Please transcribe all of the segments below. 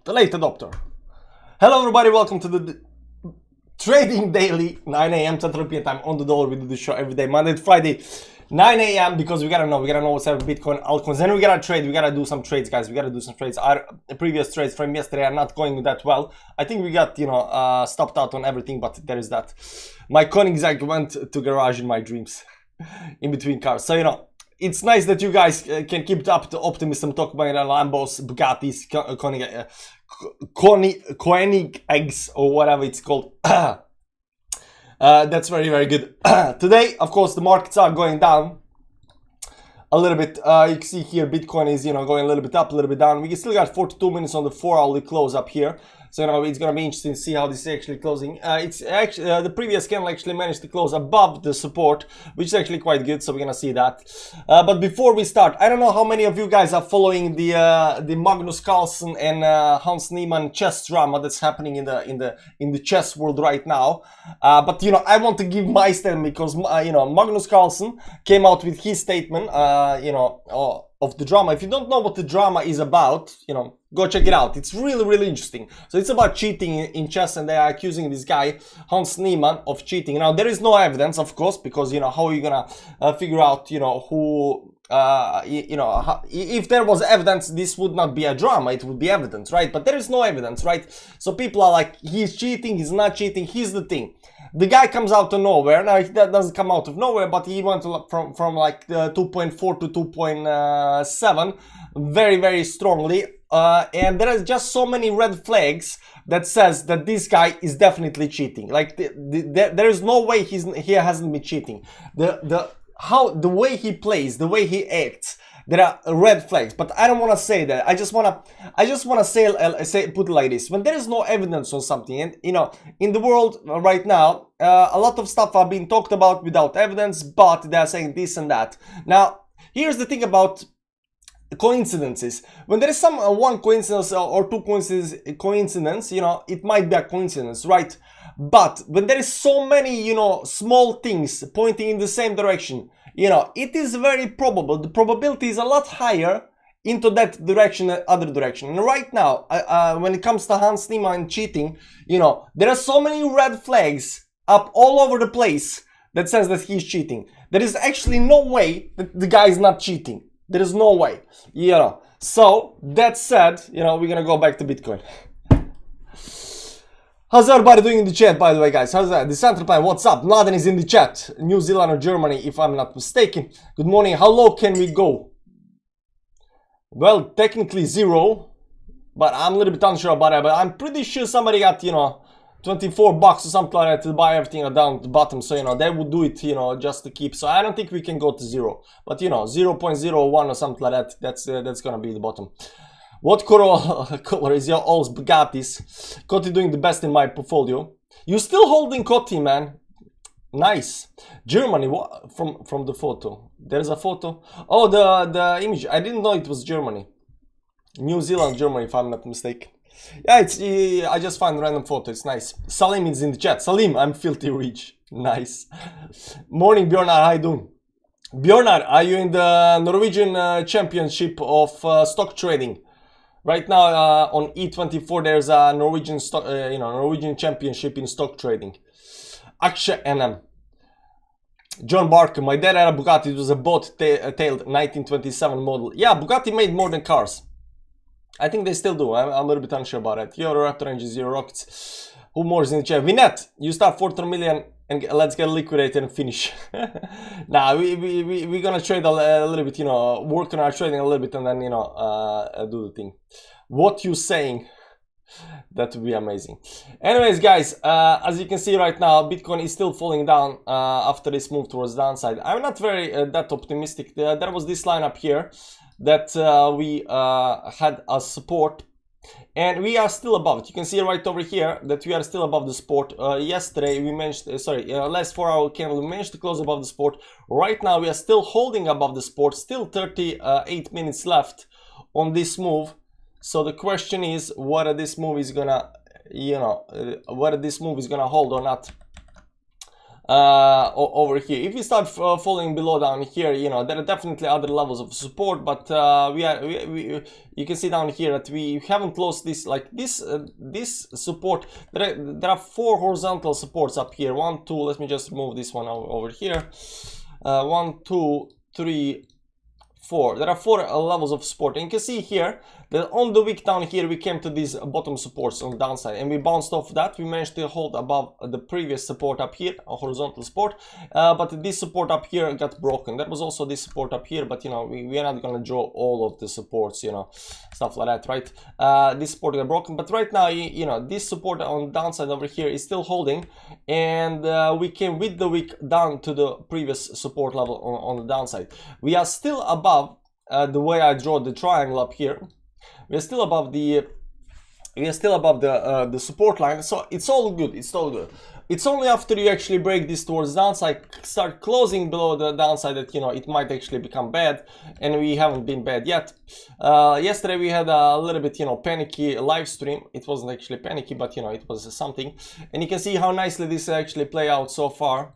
the late adopter. Hello everybody, welcome to the Trading Daily, 9 a.m. Central European Time on the dollar. We do the show every day, Monday to Friday, 9 a.m. because we gotta know what's happening with Bitcoin, altcoins. Then we gotta trade, we gotta do some trades, guys. We gotta do some trades. Our previous trades from yesterday are not going that well. I think we got, stopped out on everything, but there is that. My Koenigsegg went to garage in my dreams, in between cars. So, it's nice that you guys can keep up the optimism, talk about Lambos, Bugattis, Koenigseggs, or whatever it's called. That's very, very good. Today, of course, the markets are going down a little bit. You can see here, Bitcoin is, going a little bit up, a little bit down. We still got 42 minutes on the 4-hourly close up here. So, it's going to be interesting to see how this is actually closing. It's actually, the previous candle actually managed to close above the support, which is actually quite good. So we're going to see that. But before we start, I don't know how many of you guys are following the Magnus Carlsen and Hans Niemann chess drama that's happening in the chess world right now. But, I want to give my statement because, Magnus Carlsen came out with his statement, of the drama. If you don't know what the drama is about, go check it out. It's really, really interesting. So it's about cheating in chess, and they are accusing this guy, Hans Niemann, of cheating. Now, there is no evidence, of course, because, how are you gonna figure out, who, if there was evidence, this would not be a drama, it would be evidence, right? But there is no evidence, right? So people are like, he's cheating, he's not cheating. Here's the thing. The guy comes out of nowhere. Now, that doesn't come out of nowhere, but he went from like 2.4 to 2.7 very, very strongly. And there is just so many red flags that says that this guy is definitely cheating. Like there is no way he hasn't been cheating. The way he plays, the way he acts, there are red flags. But I don't want to say that. I just want to say put it like this: when there is no evidence on something, and in the world right now, a lot of stuff are being talked about without evidence, but they are saying this and that. Now, here's the thing about coincidences. When there is one coincidence or two coincidence, it might be a coincidence, right? But when there is so many, small things pointing in the same direction, it is very probable. The probability is a lot higher into that direction than other direction. And right now, when it comes to Hans Niemann cheating, there are so many red flags up all over the place that says that he's cheating. There is actually no way that the guy is not cheating. There is no way, So that said, we're gonna go back to Bitcoin. How's everybody doing in the chat, by the way, guys? How's that? The Central Plan, what's up? Mladen is in the chat. New Zealand or Germany, if I'm not mistaken. Good morning. How low can we go? Well, technically zero, but I'm a little bit unsure about it. But I'm pretty sure somebody got, $24 or something like that to buy everything down at the bottom. So, they would do it, just to keep. So I don't think we can go to zero. But, 0.01 or something like that, that's going to be the bottom. What color is your Alls Bugattis? Coty doing the best in my portfolio. You still holding Coty, man. Nice. Germany, what? From the photo. There's a photo. Oh, the image. I didn't know it was Germany. New Zealand, Germany, if I'm not mistaken. Yeah, I just found a random photo. It's nice. Salim is in the chat. Salim, I'm filthy rich. Nice. Morning, Bjornar. How you doing? Bjornar, are you in the Norwegian Championship of stock trading? Right now on E24, there's a Norwegian stock, Norwegian Championship in stock trading. Aksha NM. John Barker, my dad had a Bugatti. It was a boat-tailed 1927 model. Yeah, Bugatti made more than cars. I think they still do. I'm a little bit unsure about it. Your Raptor engine, zero rockets. Who more is in the chat? Vinette, you start 4 million and let's get liquidated and finish. Nah, we're gonna trade a little bit, work on our trading a little bit and then, do the thing. What you saying? That would be amazing. Anyways, guys, as you can see right now, Bitcoin is still falling down after this move towards the downside. I'm not very that optimistic. There was this line up here that we had as support, and we are still above it. You can see right over here that we are still above the support. Yesterday we managed, last 4-hour candle we managed to close above the support. Right now we are still holding above the support, still 38 minutes left on this move. So the question is whether this move is gonna, whether this move is gonna hold or not. over here. If we start falling below down here, you know, there are definitely other levels of support, but you can see down here that we haven't closed this, like this support. There are 4 horizontal supports up here. 1, 2, let me just move this one over here. 1, 2, 3, 4. There are 4 levels of support, and you can see here that on the week down here we came to these bottom supports on the downside, and we bounced off that. We managed to hold above the previous support up here, a horizontal support, but this support up here got broken. There was also this support up here, but you know, we are not gonna draw all of the supports, you know, stuff like that, right? This support got broken, but right now, you know, this support on the downside over here is still holding, and we came with the week down to the previous support level on the downside. We are still above the way I draw the triangle up here. We are still above the support line, so it's all good. It's all good. It's only after you actually break this towards downside, start closing below the downside, that you know it might actually become bad, and we haven't been bad yet. Yesterday we had a little bit, you know, panicky live stream. It wasn't actually panicky, but you know, it was something, and you can see how nicely this actually play out so far.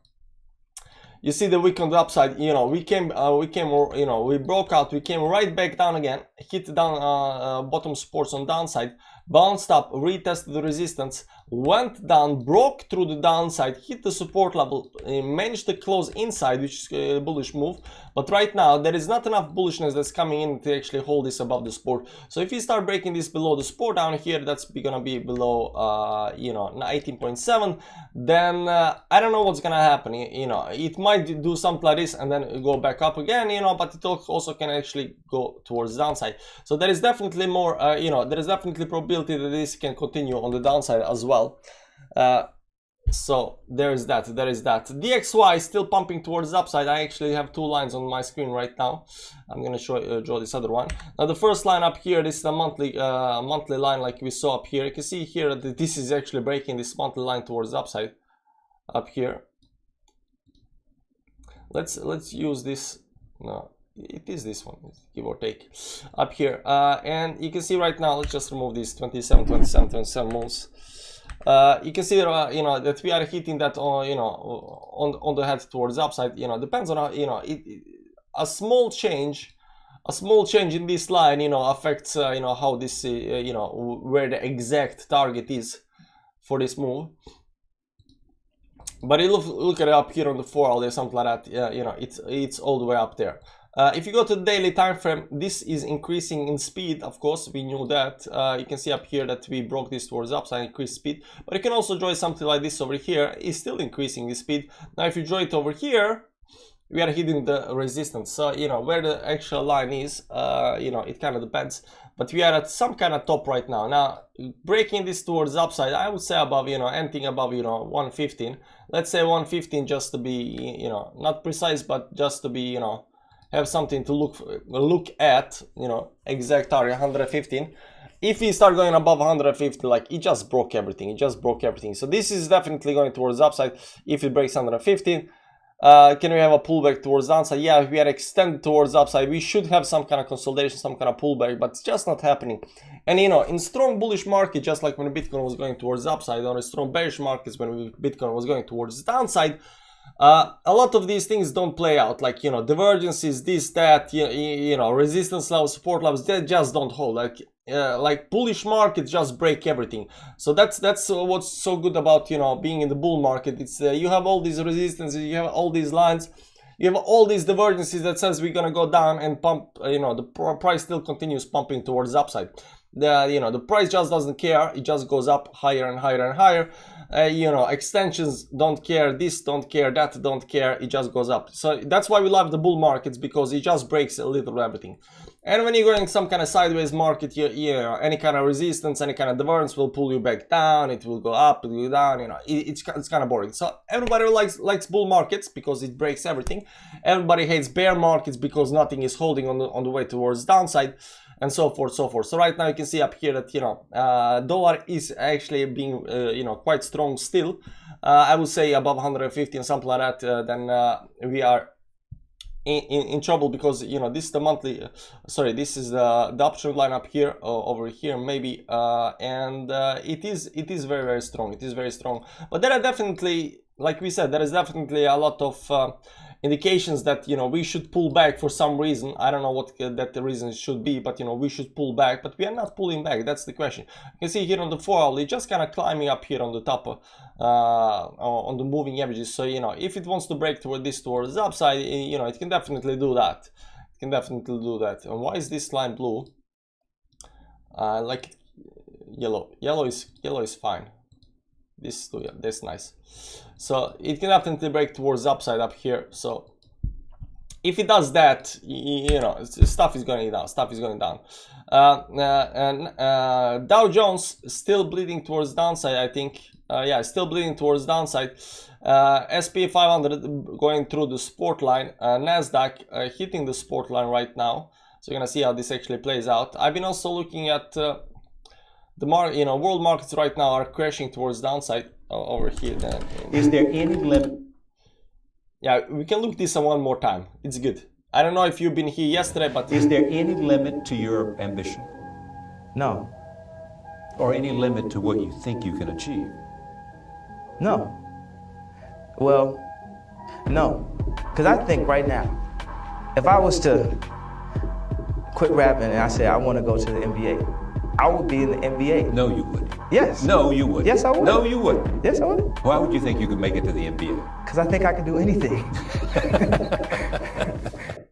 You see the wick on the upside, you know, we came, you know, we broke out, we came right back down again, hit down bottom supports on downside, bounced up, retested the resistance, went down, broke through the downside, hit the support level, managed to close inside, which is a bullish move. But right now there is not enough bullishness that's coming in to actually hold this above the support. So if you start breaking this below the support down here, that's gonna be below you know, 18.7, then I don't know what's gonna happen. You know, it might do something like this and then go back up again, you know, but it also can actually go towards downside. So there is definitely more, you know, there is definitely probability that this can continue on the downside as well. So there is that. DXY is still pumping towards the upside. I actually have 2 lines on my screen right now. I'm gonna draw this other one. Now the first line up here, this is the monthly line like we saw up here. You can see here that this is actually breaking this monthly line towards the upside up here. Let's use this. No, it is this one, give or take, up here. And you can see right now, let's just remove these 27 moves. You can see you know, that we are hitting that on, you know, on the head towards the upside. You know, depends on how, you know, a small change in this line, you know, affects you know, how this you know, where the exact target is for this move. But you look at it up here on the 4 hour, there's something like that. You know, it's all the way up there. If you go to the daily time frame, this is increasing in speed. Of course, we knew that. You can see up here that we broke this towards the upside, increased speed. But you can also draw something like this over here. It's still increasing the speed. Now, if you draw it over here, we are hitting the resistance. So you know where the actual line is. You know, it kind of depends. But we are at some kind of top right now. Now, breaking this towards the upside, I would say above, you know, anything above, you know, 115. Let's say 115, just to be, you know, not precise, but just to be, you know, have something to look at, you know, exact target 115. If we start going above 150, like, it just broke everything. So this is definitely going towards the upside. If it breaks 115, can we have a pullback towards the downside? Yeah, if we are extended towards the upside, we should have some kind of consolidation, some kind of pullback, but it's just not happening. And you know, in strong bullish market, just like when Bitcoin was going towards the upside, or in strong bearish markets when Bitcoin was going towards the downside, a lot of these things don't play out. Like, you know, divergences, this, that, you know, resistance levels, support levels, they just don't hold. Like bullish markets just break everything. So that's what's so good about, you know, being in the bull market. It's you have all these resistances, you have all these lines, you have all these divergences that says we're gonna go down and pump. You know, the price still continues pumping towards the upside. You know, the price just doesn't care. It just goes up higher and higher and higher. You know, extensions don't care, this don't care, that don't care. It just goes up. So that's why we love the bull markets, because it just breaks a little everything. And when you're going some kind of sideways market, you know, any kind of resistance, any kind of divergence will pull you back down. It will go up, it will go down. You know, it's kind of boring. So everybody likes bull markets because it breaks everything. Everybody hates bear markets because nothing is holding on the way towards downside, and so forth, so forth. So right now you can see up here that, you know, dollar is actually being you know, quite strong still. I would say above 150 and something like that. Then we are in trouble, because, you know, this is the monthly, sorry, this is the option line up here, over here maybe, and it is very, very strong. It is very strong. But there are definitely like we said, there is definitely a lot of indications that, you know, we should pull back for some reason. I don't know what that the reason should be, but, you know, we should pull back, but we are not pulling back. That's the question. You can see here on the 4-hour, it's just kind of climbing up here on the top, on the moving averages. So, you know, if it wants to break toward this towards the upside, you know, it can definitely do that. It can definitely do that. And why is this line blue? Like yellow. Yellow is fine. This too, yeah, that's nice. So it can definitely break towards the upside up here. So if it does that, you know, stuff is going down. Stuff is going down. Dow Jones still bleeding towards downside, I think. Yeah, still bleeding towards downside. SP 500 going through the support line. Nasdaq hitting the support line right now. So you're gonna see how this actually plays out. I've been also looking at the world markets right now are crashing towards downside over here. Then is there any limit? Yeah, we can look this one more time. It's good. I don't know if you've been here yesterday, but is there any limit to your ambition? No. Or any limit to what you think you can achieve? No. Well, no. Because I think right now, if I was to quit rapping and I said I want to go to the NBA, I would be in the NBA. No, you wouldn't. Yes. No, you wouldn't. Yes, I would. No, you wouldn't. Yes, I would. Why would you think you could make it to the NBA? Because I think I can do anything.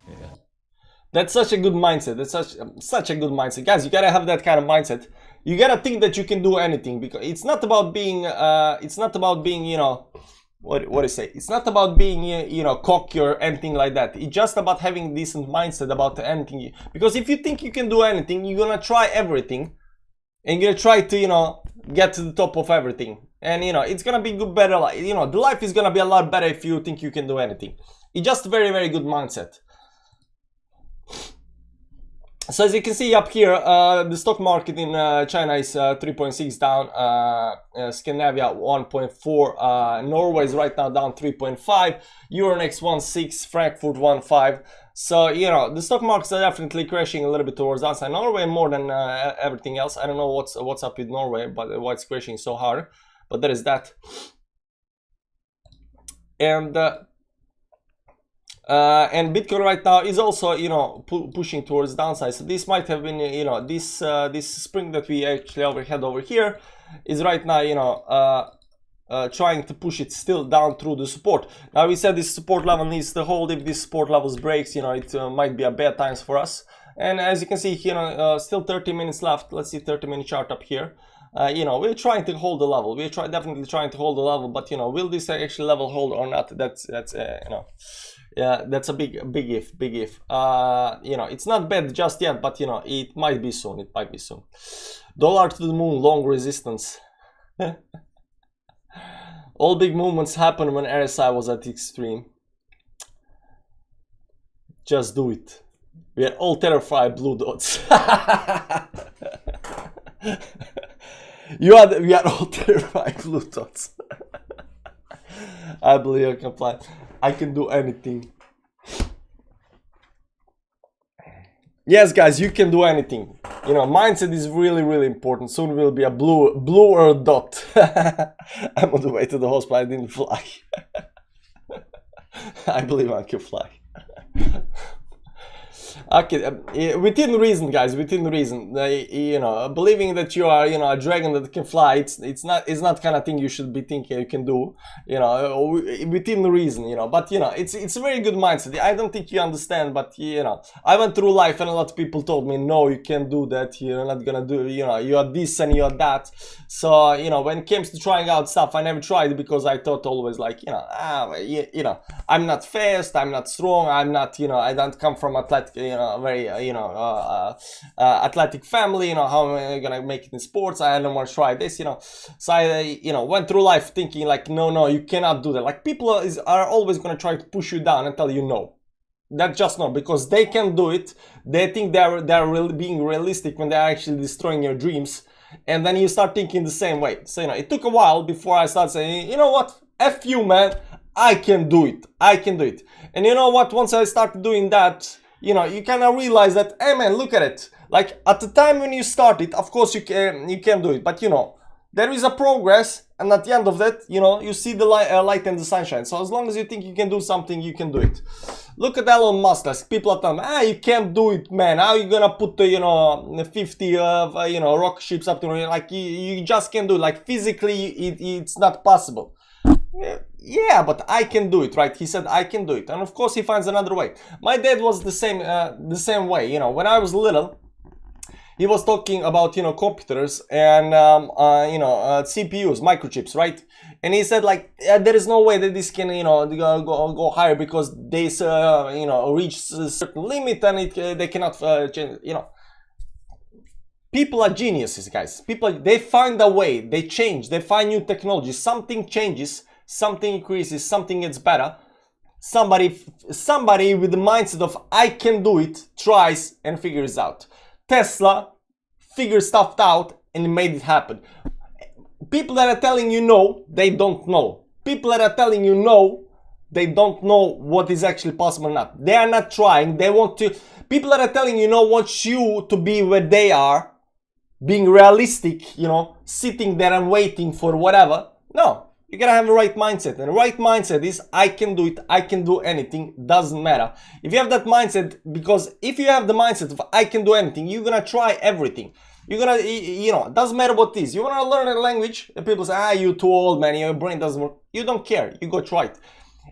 Yeah. That's such a good mindset. That's such a good mindset, guys. You gotta have that kind of mindset. You gotta think that you can do anything, because it's not about being. You know, what do you say? It's not about being, you know, cocky or anything like that. It's just about having a decent mindset about anything. Because if you think you can do anything, you're gonna try everything, and you're gonna try to, you know, get to the top of everything. And, you know, it's gonna be good, better. You know, the life is gonna be a lot better if you think you can do anything. It's just a very, very good mindset. So as you can see up here, the stock market in China is 3.6 down, Scandinavia 1.4, Norway is right now down 3.5, Euronext 1.6, Frankfurt 1.5. So, you know, the stock markets are definitely crashing a little bit towards downside. Norway more than everything else. I don't know what's up with Norway, but why it's crashing so hard. But there is that. And Bitcoin right now is also, you know, pushing towards downside. So this might have been, you know, this spring that we actually had over here is right now, you know, trying to push it still down through the support. Now we said this support level needs to hold. If this support levels breaks, you know, it might be a bad times for us. And as you can see, you know, still 30 minutes left. Let's see 30-minute chart up here. You know, we're trying to hold the level. We're definitely trying to hold the level, but, you know, will this actually level hold or not? That's you know, yeah, that's a big if. You know, it's not bad just yet, but, you know, it might be soon. It might be soon. Dollar to the moon, long resistance. All big movements happen when RSI was at extreme. Just do it. We are all terrified blue dots. We are all terrified blue dots. I believe I can fly. I can do anything. Yes, guys, you can do anything. You know, mindset is really, really important. Soon will be a bluer dot. I'm on the way to the hospital. I didn't fly. I believe I can fly. Okay, within reason, guys, within reason. You know, believing that you are, you know, a dragon that can fly, it's not kind of thing you should be thinking you can do, you know, within reason, you know. But, you know, it's a very good mindset. I don't think you understand, but, you know, I went through life and a lot of people told me, no, you can't do that, you're not gonna do, you know, you are this and you are that. So, you know, when it comes to trying out stuff, I never tried because I thought always like, you know, you know, I'm not fast, I'm not strong, I'm not, you know, I don't come from athletic, you know, very, you know, athletic family, you know, how am I gonna make it in sports? I don't want to try this, you know. So I, you know, went through life thinking like, no, you cannot do that. Like, people are always gonna try to push you down and tell you no. That's just no, because they can do it. They think they're being realistic when they're actually destroying your dreams. And then you start thinking the same way. So, you know, it took a while before I started saying, you know what, F you, man, I can do it. I can do it. And you know what, once I started doing that, you know, you kind of realize that, hey man, look at it. Like, at the time when you started, of course you can do it, but, you know, there is a progress, and at the end of that, you know, you see the light and the sunshine. So as long as you think you can do something, you can do it. Look at Elon Musk. Like, people are telling me, you can't do it, man. How are you gonna put the, you know, 50 you know, rocket ships up to, like, you just can't do it. Like, physically it's not possible. Yeah, but I can do it, right? He said I can do it, and of course he finds another way. My dad was the same way. You know, when I was little, he was talking about, you know, computers and you know, CPUs, microchips, right? And he said, like, there is no way that this can, you know, go higher, because they you know, reach a certain limit, and they cannot change, you know. People are geniuses, guys. People, they find a way, they change, they find new technology. Something changes, something increases, something gets better. Somebody with the mindset of I can do it tries and figures out. Tesla figured stuff out and made it happen. People that are telling you no, they don't know. People that are telling you no, they don't know what is actually possible or not. They are not trying. They want to. People that are telling you no want you to be where they are, being realistic, you know, sitting there and waiting for whatever. No. You gotta have the right mindset, and the right mindset is I can do it, I can do anything, doesn't matter. If you have that mindset, because if you have the mindset of I can do anything, you're gonna try everything. You're gonna, you know, doesn't matter what it is. You wanna learn a language, and people say, you're too old, man, your brain doesn't work. You don't care, you go try it.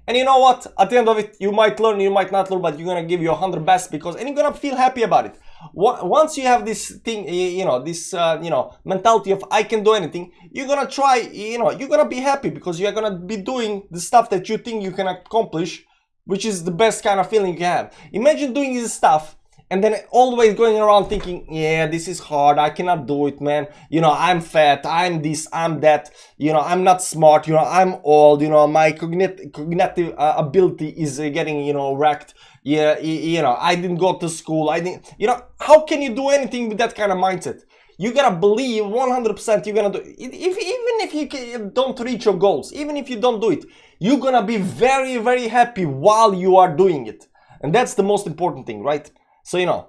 And you know what? At the end of it, you might learn, you might not learn, but you're gonna give your 100 best, because, and you're gonna feel happy about it. Once you have this thing, you know, this, you know, mentality of I can do anything, you're gonna try, you know, you're gonna be happy, because you're gonna be doing the stuff that you think you can accomplish, which is the best kind of feeling you can have. Imagine doing this stuff and then always going around thinking, yeah, this is hard, I cannot do it, man. You know, I'm fat, I'm this, I'm that, you know, I'm not smart, you know, I'm old, you know, my cognitive ability is getting, you know, wrecked. Yeah, you know, I didn't go to school, I didn't, you know, how can you do anything with that kind of mindset? You gotta believe 100% you're gonna do it. Even if you don't reach your goals, even if you don't do it, you're gonna be very, very happy while you are doing it. And that's the most important thing, right? So, you know,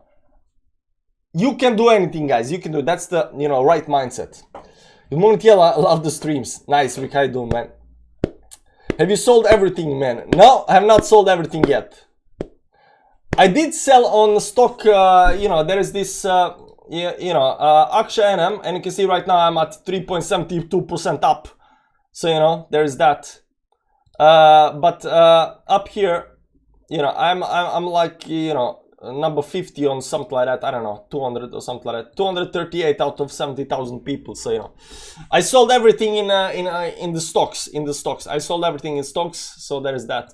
you can do anything, guys. You can do it. That's the, you know, right mindset. Good morning, Tiela. I love the streams. Nice, Rick. How you doing, man? Have you sold everything, man? No, I have not sold everything yet. I did sell on stock, you know, there is this, you know, Aksha NM, and you can see right now I'm at 3.72% up. So, you know, there's that. But up here, you know, I'm like, you know, number 50 on something like that. I don't know, 200 or something like that. 238 out of 70,000 people. So, you know, I sold everything in the stocks. I sold everything in stocks. So there is that.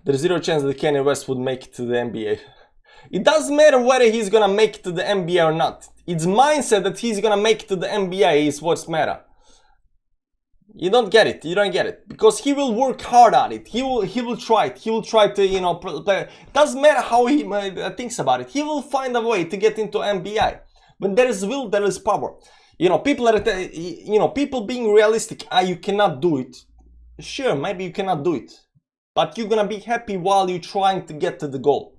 There's zero chance that Kanye West would make it to the NBA. It doesn't matter whether he's gonna make it to the NBA or not. It's mindset that he's gonna make it to the NBA is what's matter. You don't get it. You don't get it, because he will work hard at it. He will try it. He will try to, you know, play. Doesn't matter how he thinks about it. He will find a way to get into NBA. When there is will, there is power. You know, people are, you know, people being realistic. You cannot do it. Sure, maybe you cannot do it, but you're gonna be happy while you're trying to get to the goal.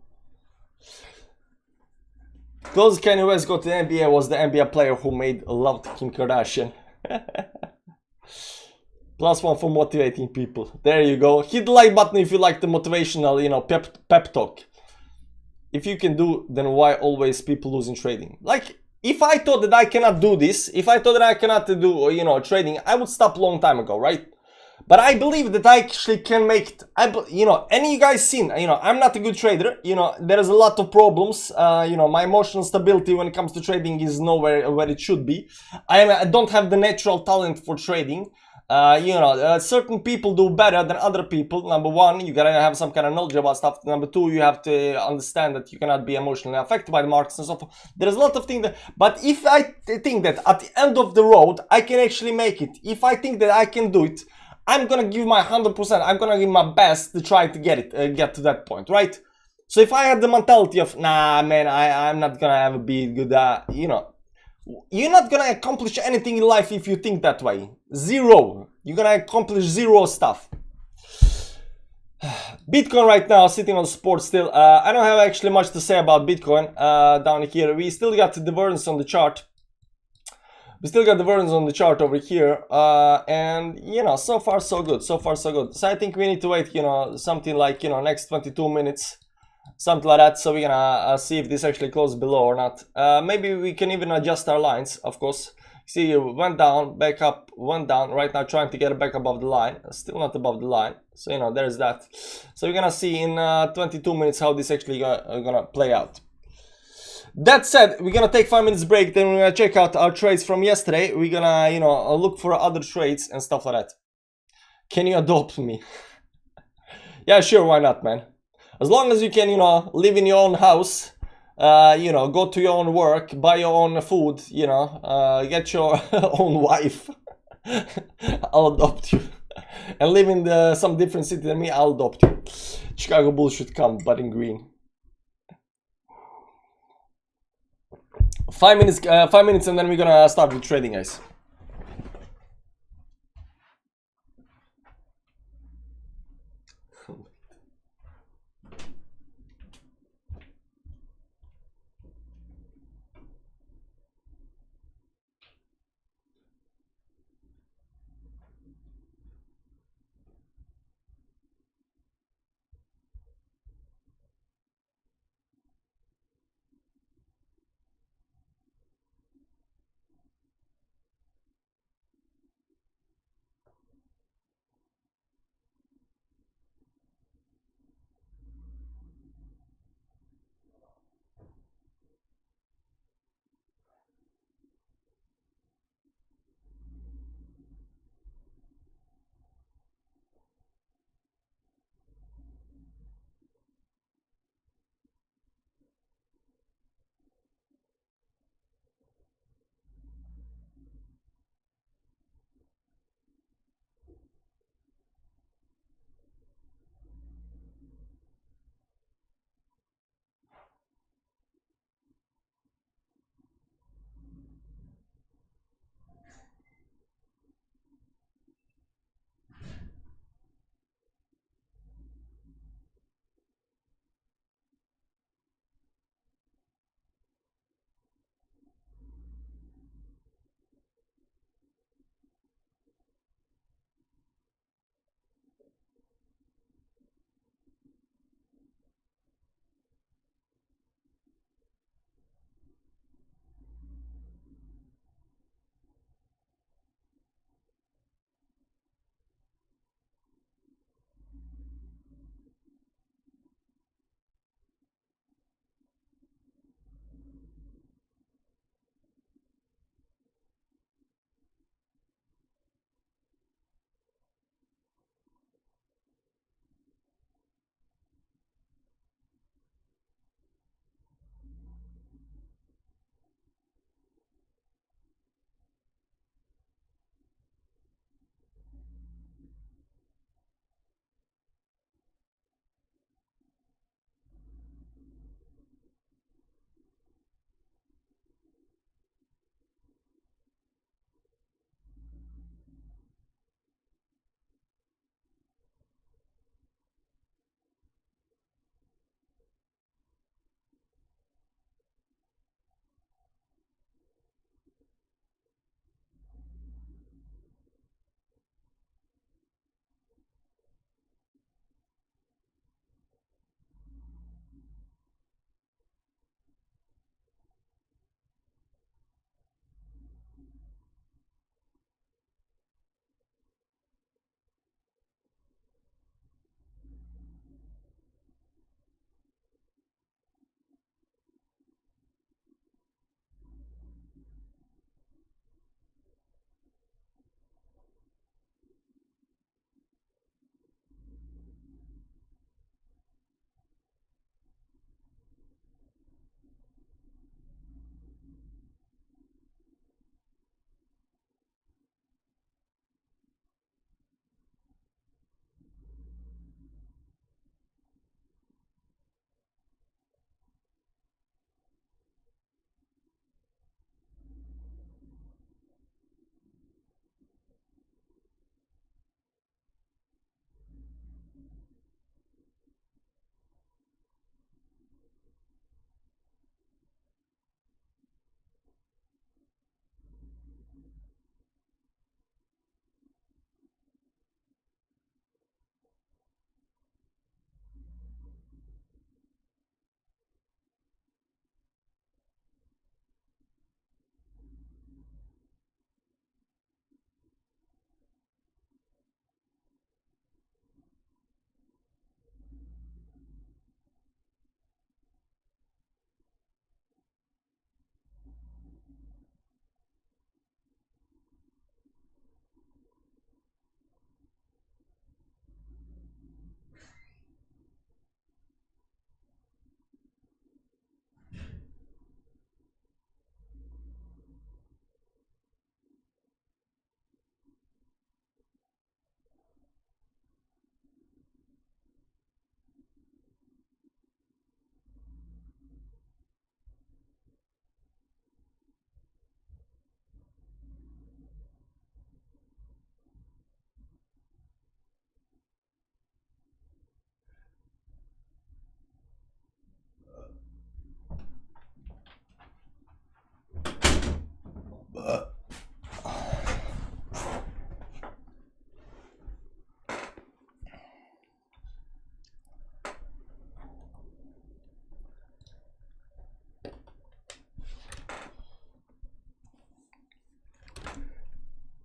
Close Kanye West got to the NBA was the NBA player who made love to Kim Kardashian. +1 for motivating people. There you go. Hit the like button if you like the motivational, you know, pep talk. If you can do, then why always people lose in trading? Like, if I thought that I cannot do this, if I thought that I cannot do, you know, trading, I would stop a long time ago, right? But I believe that I actually can make it. You know, any you guys seen, you know, I'm not a good trader. You know, there is a lot of problems. You know, my emotional stability when it comes to trading is nowhere where it should be. I don't have the natural talent for trading. You know, certain people do better than other people. Number one, you gotta have some kind of knowledge about stuff. Number two, you have to understand that you cannot be emotionally affected by the markets and so forth. There's a lot of things that, but if I think that at the end of the road, I can actually make it. If I think that I can do it, I'm gonna give my 100%. I'm gonna give my best to try to get to that point, right? So if I had the mentality of, nah, man, I'm not gonna ever be good, you know, you're not gonna accomplish anything in life if you think that way. Zero. You're gonna accomplish zero stuff. Bitcoin right now sitting on support still. I don't have actually much to say about Bitcoin down here. We still got the divergence on the chart. We still got the versions on the chart over here, and you know, so far so good, so far so good. So I think we need to wait, you know, something like, you know, next 22 minutes, something like that. So we're gonna see if this actually closes below or not. Maybe we can even adjust our lines, of course. See, went down, back up, went down. Right now, trying to get it back above the line. Still not above the line. So you know, there's that. So we're gonna see in 22 minutes how this actually gonna play out. That said, we're gonna take 5 minutes break, then we're gonna check out our trades from yesterday. We're gonna, you know, look for other trades and stuff like that. Can you adopt me? Yeah, sure, why not, man? As long as you can, you know, live in your own house, you know, go to your own work, buy your own food, you know, get your own wife. I'll adopt you. And live in some different city than me, I'll adopt you. Chicago Bulls should come, but in green. 5 minutes, 5 minutes, and then we're gonna start with trading, guys.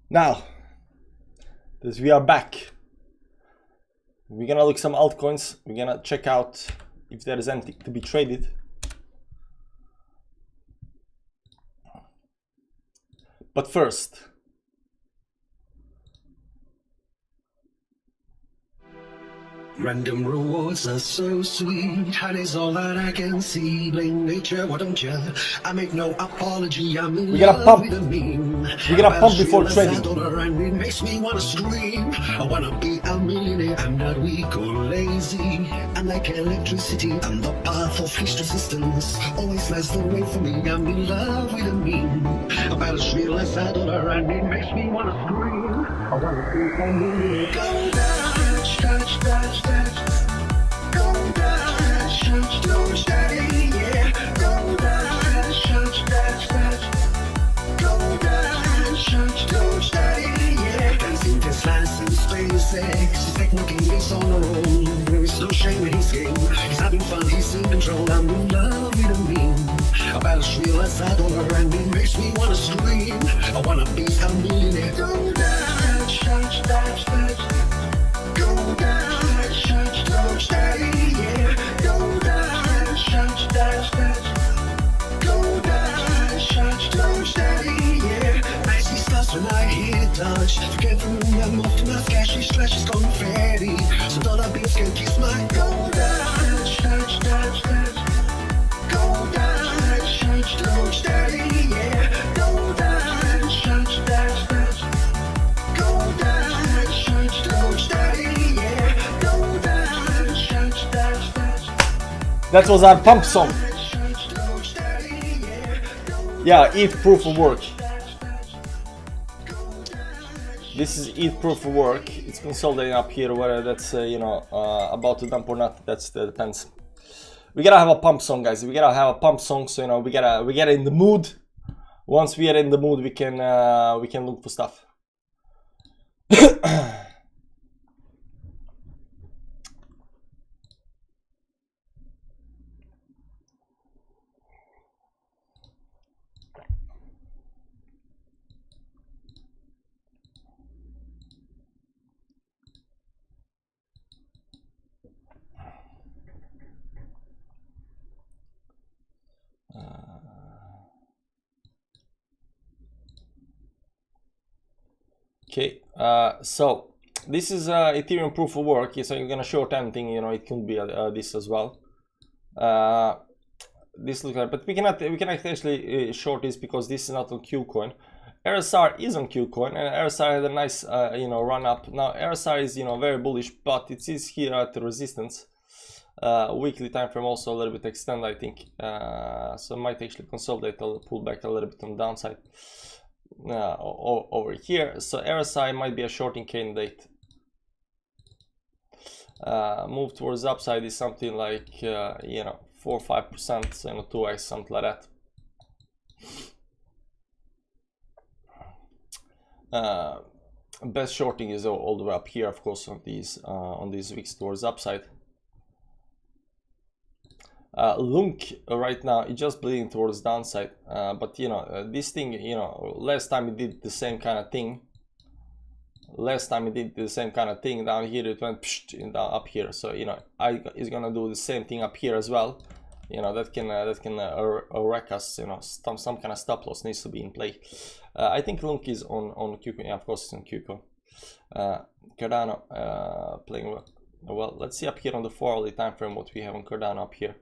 Now, this we are back. We're gonna look some altcoins. We're gonna check out if there is anything to be traded. But first, random rewards are so sweet, that is all that I can see. Blame nature, why don't you? I make no apology, I'm in we gotta love pump. with a meme. We gotta pump before trading. And it makes me wanna scream. I wanna be a millionaire. I'm not weak or lazy. I'm like electricity. I'm the path of least resistance. Always lies the way for me. I'm in love with a meme. About as real as $1, and it makes me wanna scream. I wanna be a millionaire. Go Dutch, Dutch, Dutch, Dutch. Go Dutch, Dutch, Dutch, Daddy, yeah. Go Dutch, Dutch, Dutch, Dutch. Go Dutch, Dutch, Dutch, Daddy, yeah. Dancing Teslas and SpaceX. He's technically he's on a roll. There is no shame in his game. He's having fun, he's in control. I'm in love with a meme. About as real as $1, and it makes me wanna scream. I wanna be a millionaire. Go Dutch, Dutch, Dutch, Dutch. Go Dutch, Dutch, Dutch, Daddy, yeah. Go Dutch, Dutch, Dutch, Dutch. Go Dutch, Dutch, Dutch, Daddy, yeah. I see stars when I hear Dutch. Forget the moon, I'm off to my flashy slashes confetti. So dollar bills can kiss my go Dutch, Dutch, Dutch, Dutch. Go Dutch, Dutch, Dutch, Daddy, yeah. Go Dutch, Dutch, Dutch, Dutch. Go Dutch, Dutch, Dutch, Daddy, yeah. Go Dutch, Dutch, Dutch, Dutch. That was our pump song. Yeah, eat proof of work. This is eat proof of work. It's consolidating up here, whether that's about to dump or not. That depends. We gotta have a pump song, guys. We gotta have a pump song, so we get in the mood. Once we are in the mood, we can look for stuff. Okay, so this is Ethereum proof of work. So you're gonna short anything, it can be this as well. This looks like, but we cannot actually short this because this is not on KuCoin. RSR is on KuCoin, and RSR had a nice run up. Now RSR is very bullish, but it is here at the resistance. Weekly time frame also a little bit extend, I think. So it might actually consolidate, pull back a little bit on the downside. Over here, so RSI might be a shorting candidate. Move towards upside is something like 4 or 5%, so 2x, something like that. Best shorting is all the way up here, of course, on these wicks towards upside. Lunk right now is just bleeding towards downside, but this thing, last time it did the same kind of thing. Down here it went down up here, so is gonna do the same thing up here as well. That can wreck us. Some kind of stop loss needs to be in play. I think Lunk is on KuCoin. Yeah, of course it's on KuCoin. Cardano playing well. Let's see up here on the 4-hourly time frame what we have on Cardano up here.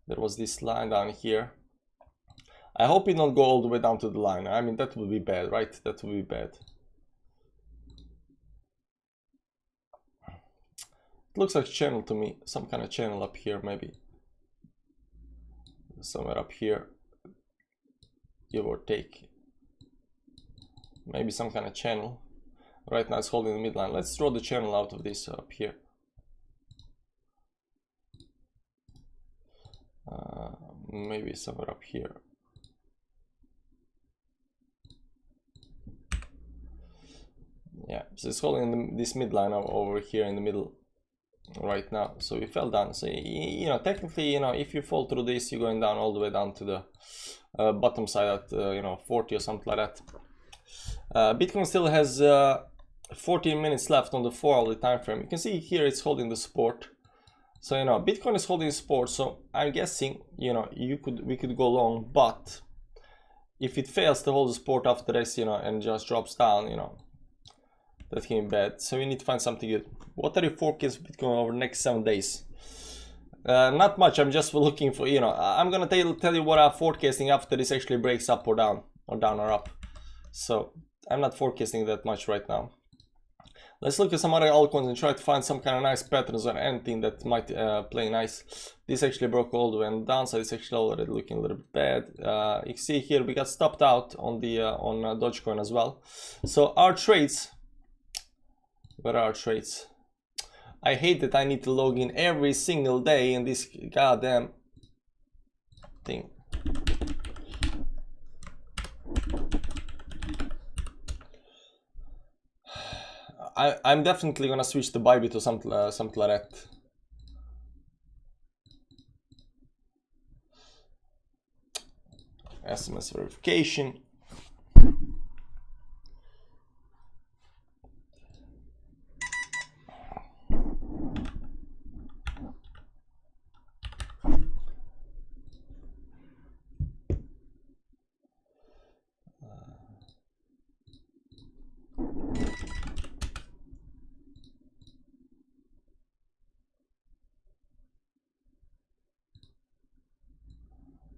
There was this line down here. I hope it don't go all the way down to the line. I mean, that would be bad, right? That would be bad. It looks like channel to me, some kind of channel up here, maybe somewhere up here, give or take. Maybe some kind of channel. Right now it's holding the midline. Let's draw the channel out of this up here. Maybe somewhere up here. Yeah, so it's holding this midline over here in the middle. right now. So we fell down. So you know, technically, you know, if you fall through this, you're going down all the way down to the bottom side at you know, 40 or something like that. Bitcoin still has 14 minutes left on the 4-hourly time frame. You can see here it's holding the support. So you know, Bitcoin is holding support. So I'm guessing, you know, we could go long, but if it fails to hold the support after this, you know, and just drops down, you know, that can be bad. So we need to find something good. What are your forecasts for Bitcoin over the next 7 days? Not much. I'm just looking for, you know, I'm gonna tell you what I'm forecasting after this actually breaks up or down or up. So I'm not forecasting that much right now. Let's look at some other altcoins and try to find some kind of nice patterns or anything that might play nice. This actually broke all the way on the downside. It's actually already looking a little bit bad. You can see here we got stopped out on the on Dogecoin as well. So our trades, where are our trades? I hate that I need to log in every single day in this goddamn thing. I'm definitely gonna switch to Bybit or something like that. SMS verification.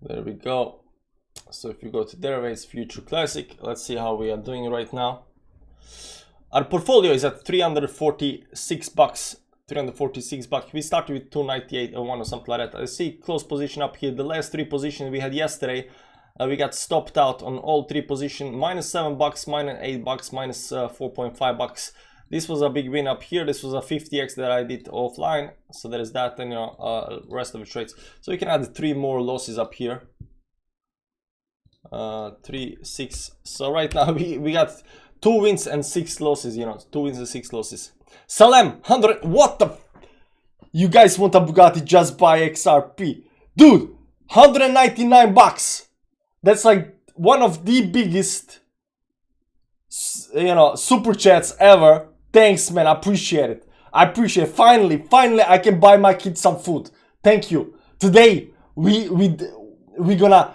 There we go. So if you go to Derivatives Future Classic, let's see how we are doing right now. Our portfolio is at 346 bucks. 346 bucks. We started with 298.01 or something like that. I see close position up here. The last 3 positions we had yesterday, we got stopped out on all 3 positions. Minus 7 bucks, minus 8 bucks, minus 4.5 bucks. This was a big win up here. This was a 50x that I did offline. So there is that, and you know, rest of the trades. So we can add 3 more losses up here. 3, 6. So right now we got 2 wins and 6 losses. You know, 2 wins and 6 losses. Salem 100. What the? You guys want a Bugatti? Just buy XRP, dude. 199 bucks. That's like one of the biggest, you know, super chats ever. Thanks, man. I appreciate it. I appreciate it. Finally, I can buy my kids some food. Thank you. Today, we're gonna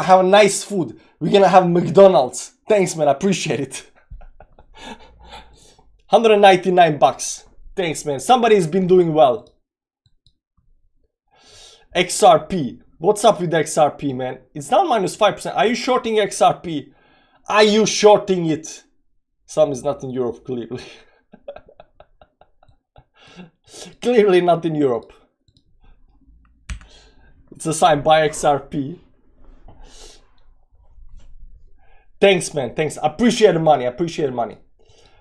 have nice food. We're gonna have McDonald's. Thanks, man. I appreciate it. 199 bucks. Thanks, man. Somebody's been doing well. XRP. What's up with XRP, man? It's down minus 5%. Are you shorting XRP? Are you shorting it? Some is not in Europe, clearly. Clearly not in Europe. It's a sign, buy XRP. Thanks, man. Thanks. Appreciate the money. Appreciate the money.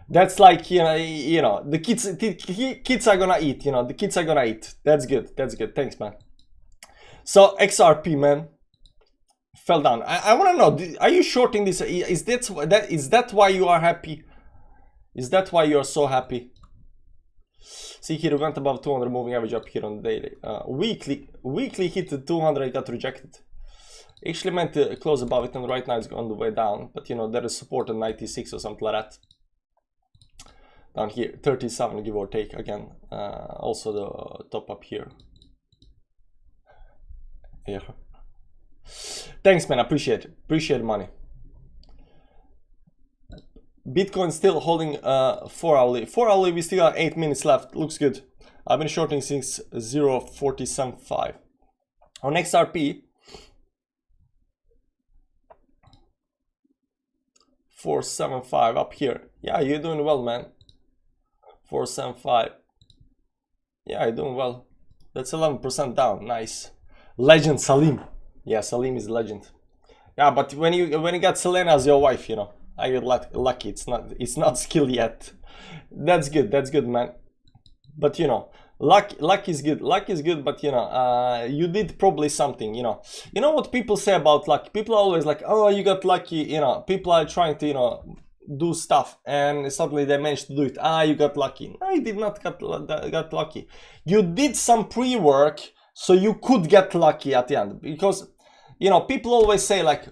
That's like, you know, the kids are gonna eat. You know, the kids are gonna eat. That's good. That's good. Thanks, man. So XRP, man, fell down. I want to know, are you shorting this? Is that why you are happy? Is that why you are so happy? See here, we went above 200 moving average up here on the daily. Weekly hit the 200, it got rejected. Actually meant to close above it, and right now it's on the way down. But you know, there is support at 96 or something like that. Down here, 37 give or take again. Also the top up here. Yeah. Thanks, man. Appreciate it. Appreciate the money. Bitcoin still holding 4 hourly. 4 hourly, we still got 8 minutes left. Looks good. I've been shorting since 0.475. On XRP, 475 up here. Yeah, you're doing well, man. 475. Yeah, you're doing well. That's 11% down. Nice. Legend Salim. Yeah, Salim is a legend. Yeah, but when you got Selena as your wife, you know, I get lucky. It's not skill yet. That's good, man. But you know, luck is good. Luck is good, but you know, you did probably something. You know what people say about luck? People are always like, oh, you got lucky. You know, people are trying to, you know, do stuff and suddenly they managed to do it. Ah, you got lucky. No, you did not got lucky. You did some pre-work so you could get lucky at the end, because you know, people always say like,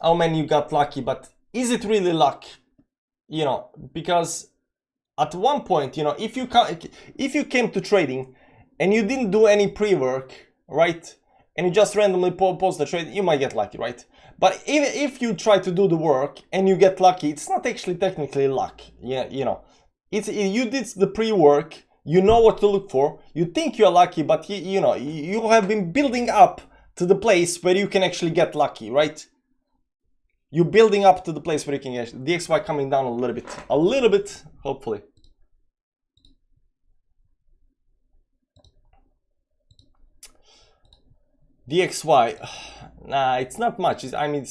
oh man, you got lucky, but is it really luck? You know, because at one point, you know, if you came to trading and you didn't do any pre-work, right, and you just randomly post the trade, you might get lucky, right? But if you try to do the work and you get lucky, it's not actually technically luck. Yeah, you know, you did the pre-work, you know what to look for, you think you're lucky, but you know, you have been building up to the place where you can actually get lucky, right? You're building up to the place where you can get DXY coming down a little bit, hopefully. DXY, nah, it's not much. I mean,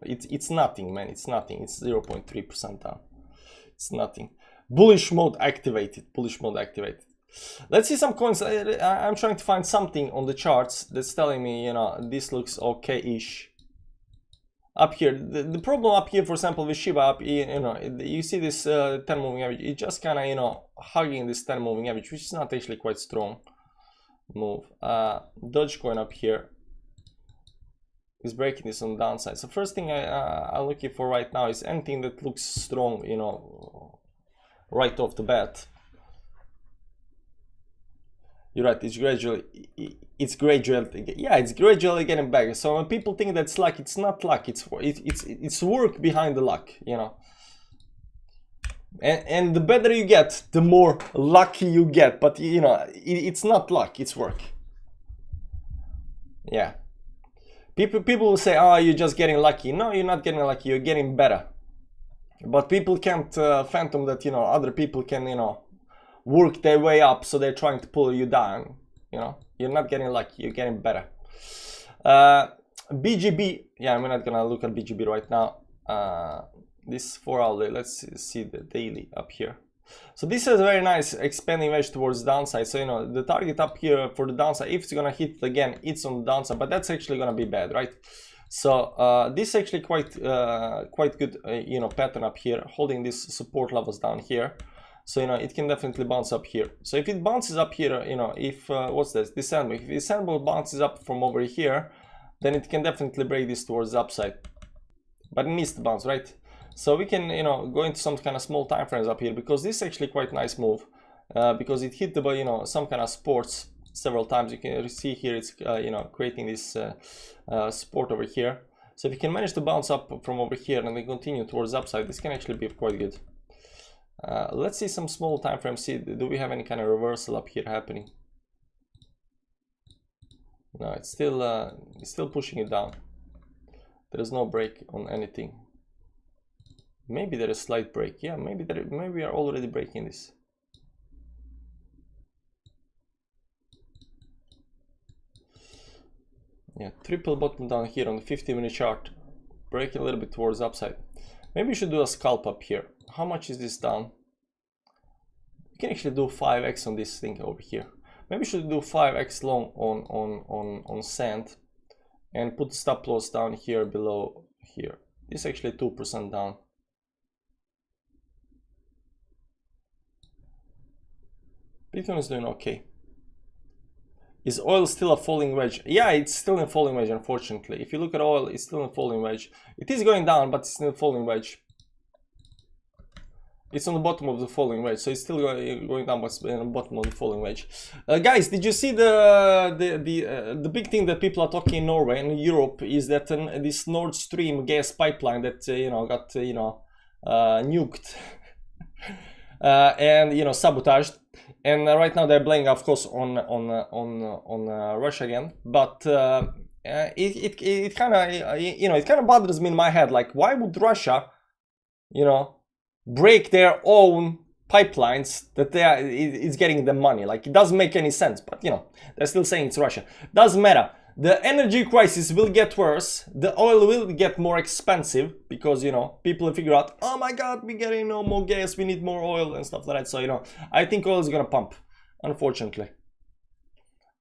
it's nothing, man. It's nothing. It's 0.3% down. It's nothing. Bullish mode activated. Bullish mode activated. Let's see some coins. I'm trying to find something on the charts that's telling me, you know, this looks okay-ish. Up here, the problem up here, for example, with Shiba, up, you know, you see this 10 moving average. It's just kind of, you know, hugging this 10 moving average, which is not actually quite strong move. Dogecoin up here is breaking this on the downside. So first thing I'm looking for right now is anything that looks strong, you know, right off the bat. You're right, it's gradually getting back. So when people think that's luck, it's not luck, it's work behind the luck, you know. And the better you get, the more lucky you get, but you know, it's not luck, it's work. Yeah. People will say, oh, you're just getting lucky. No, you're not getting lucky, you're getting better. But people can't fathom that, you know, other people can, you know, work their way up, so they're trying to pull you down. You know, you're not getting lucky, you're getting better. BGB, yeah, I'm not gonna look at BGB right now. This 4 hourly, let's see the daily up here. So this is a very nice expanding wedge towards the downside. So you know, the target up here for the downside, if it's gonna hit it again, it's on the downside, but that's actually gonna be bad, right? So this is actually quite good, you know, pattern up here, holding these support levels down here. So you know, it can definitely bounce up here. So if it bounces up here, you know, if what's this sandal, if this sandal bounces up from over here, then it can definitely break this towards the upside, but it needs to bounce, right? So we can, you know, go into some kind of small time frames up here, because this is actually quite nice move, because it hit the, you know, some kind of supports several times. You can see here it's you know, creating this support over here. So if you can manage to bounce up from over here and then continue towards the upside, this can actually be quite good. Let's see some small time frames. See, do we have any kind of reversal up here happening? No, it's still pushing it down. There is no break on anything. Maybe there is a slight break. Yeah, maybe we are already breaking this. Yeah, triple bottom down here on the 50-minute chart, breaking a little bit towards the upside. Maybe we should do a scalp up here. How much is this down? We can actually do 5x on this thing over here. Maybe we should do 5x long on sand and put the stop loss down here below here. This is actually 2% down. Bitcoin is doing okay. Is oil still a falling wedge? Yeah, it's still in falling wedge, unfortunately. If you look at oil, it's still in falling wedge. It is going down, but it's still falling wedge. It's on the bottom of the falling wedge, so it's still going down, but it's on the bottom of the falling wedge. Guys, did you see the big thing that people are talking in Norway and Europe is that this Nord Stream gas pipeline that you know, got nuked and you know, sabotaged. And right now they're blaming, of course, on Russia again. But it kind of, you know, it kind of bothers me in my head. Like, why would Russia, you know, break their own pipelines that it's getting them money? Like, it doesn't make any sense. But you know, they're still saying it's Russia. Doesn't matter. The energy crisis will get worse. The oil will get more expensive because, you know, people will figure out, oh my God, we're getting no more gas, we need more oil and stuff like that. So, you know, I think oil is gonna pump, unfortunately.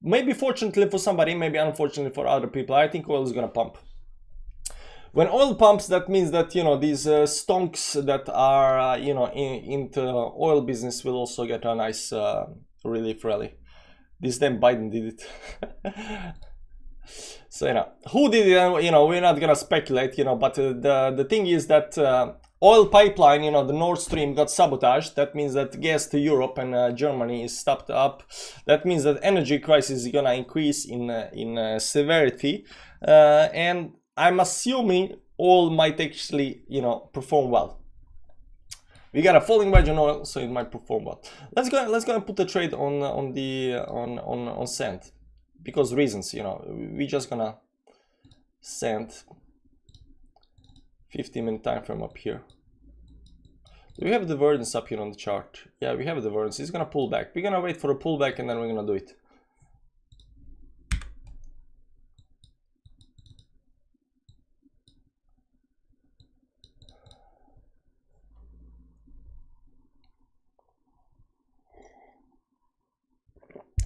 Maybe fortunately for somebody, maybe unfortunately for other people, I think oil is gonna pump. When oil pumps, that means that, you know, these stonks that are, you know, into oil business will also get a nice relief rally. This time Biden did it. So, you know, who did it? You know, we're not gonna speculate, you know, but the thing is that oil pipeline, you know, the Nord Stream got sabotaged. That means that gas to Europe and Germany is stopped up. That means that energy crisis is gonna increase in severity, and I'm assuming oil might actually, you know, perform well. We got a falling wedge on oil, so it might perform well. Let's go and put the trade on sand, because reasons, you know, we just gonna send 15-minute time frame up here. Do we have divergence up here on the chart? Yeah, we have a divergence. It's gonna pull back. We're gonna wait for a pullback and then we're gonna do it.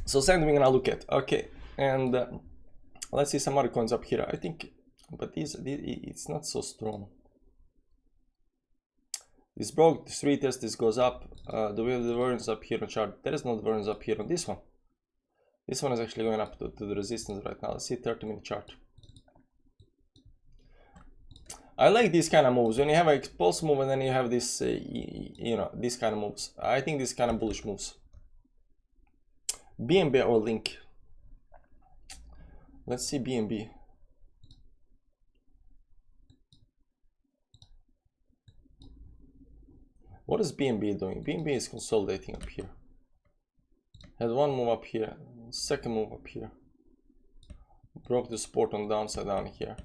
So sand we're gonna look at. Okay, and let's see some other coins up here. I think, but these it's not so strong. This broke, this retest, this goes up. Do we have the divergence up here on chart? There is no divergence up here on this one. This one is actually going up to the resistance right now. Let's see 30-minute chart. I like these kind of moves. When you have an pulse move and then you have this, you know, these kind of moves. I think these kind of bullish moves. BNB or Link. Let's see BNB. What is BNB doing? BNB is consolidating up here. Had one move up here, second move up here. Broke the support on downside down here.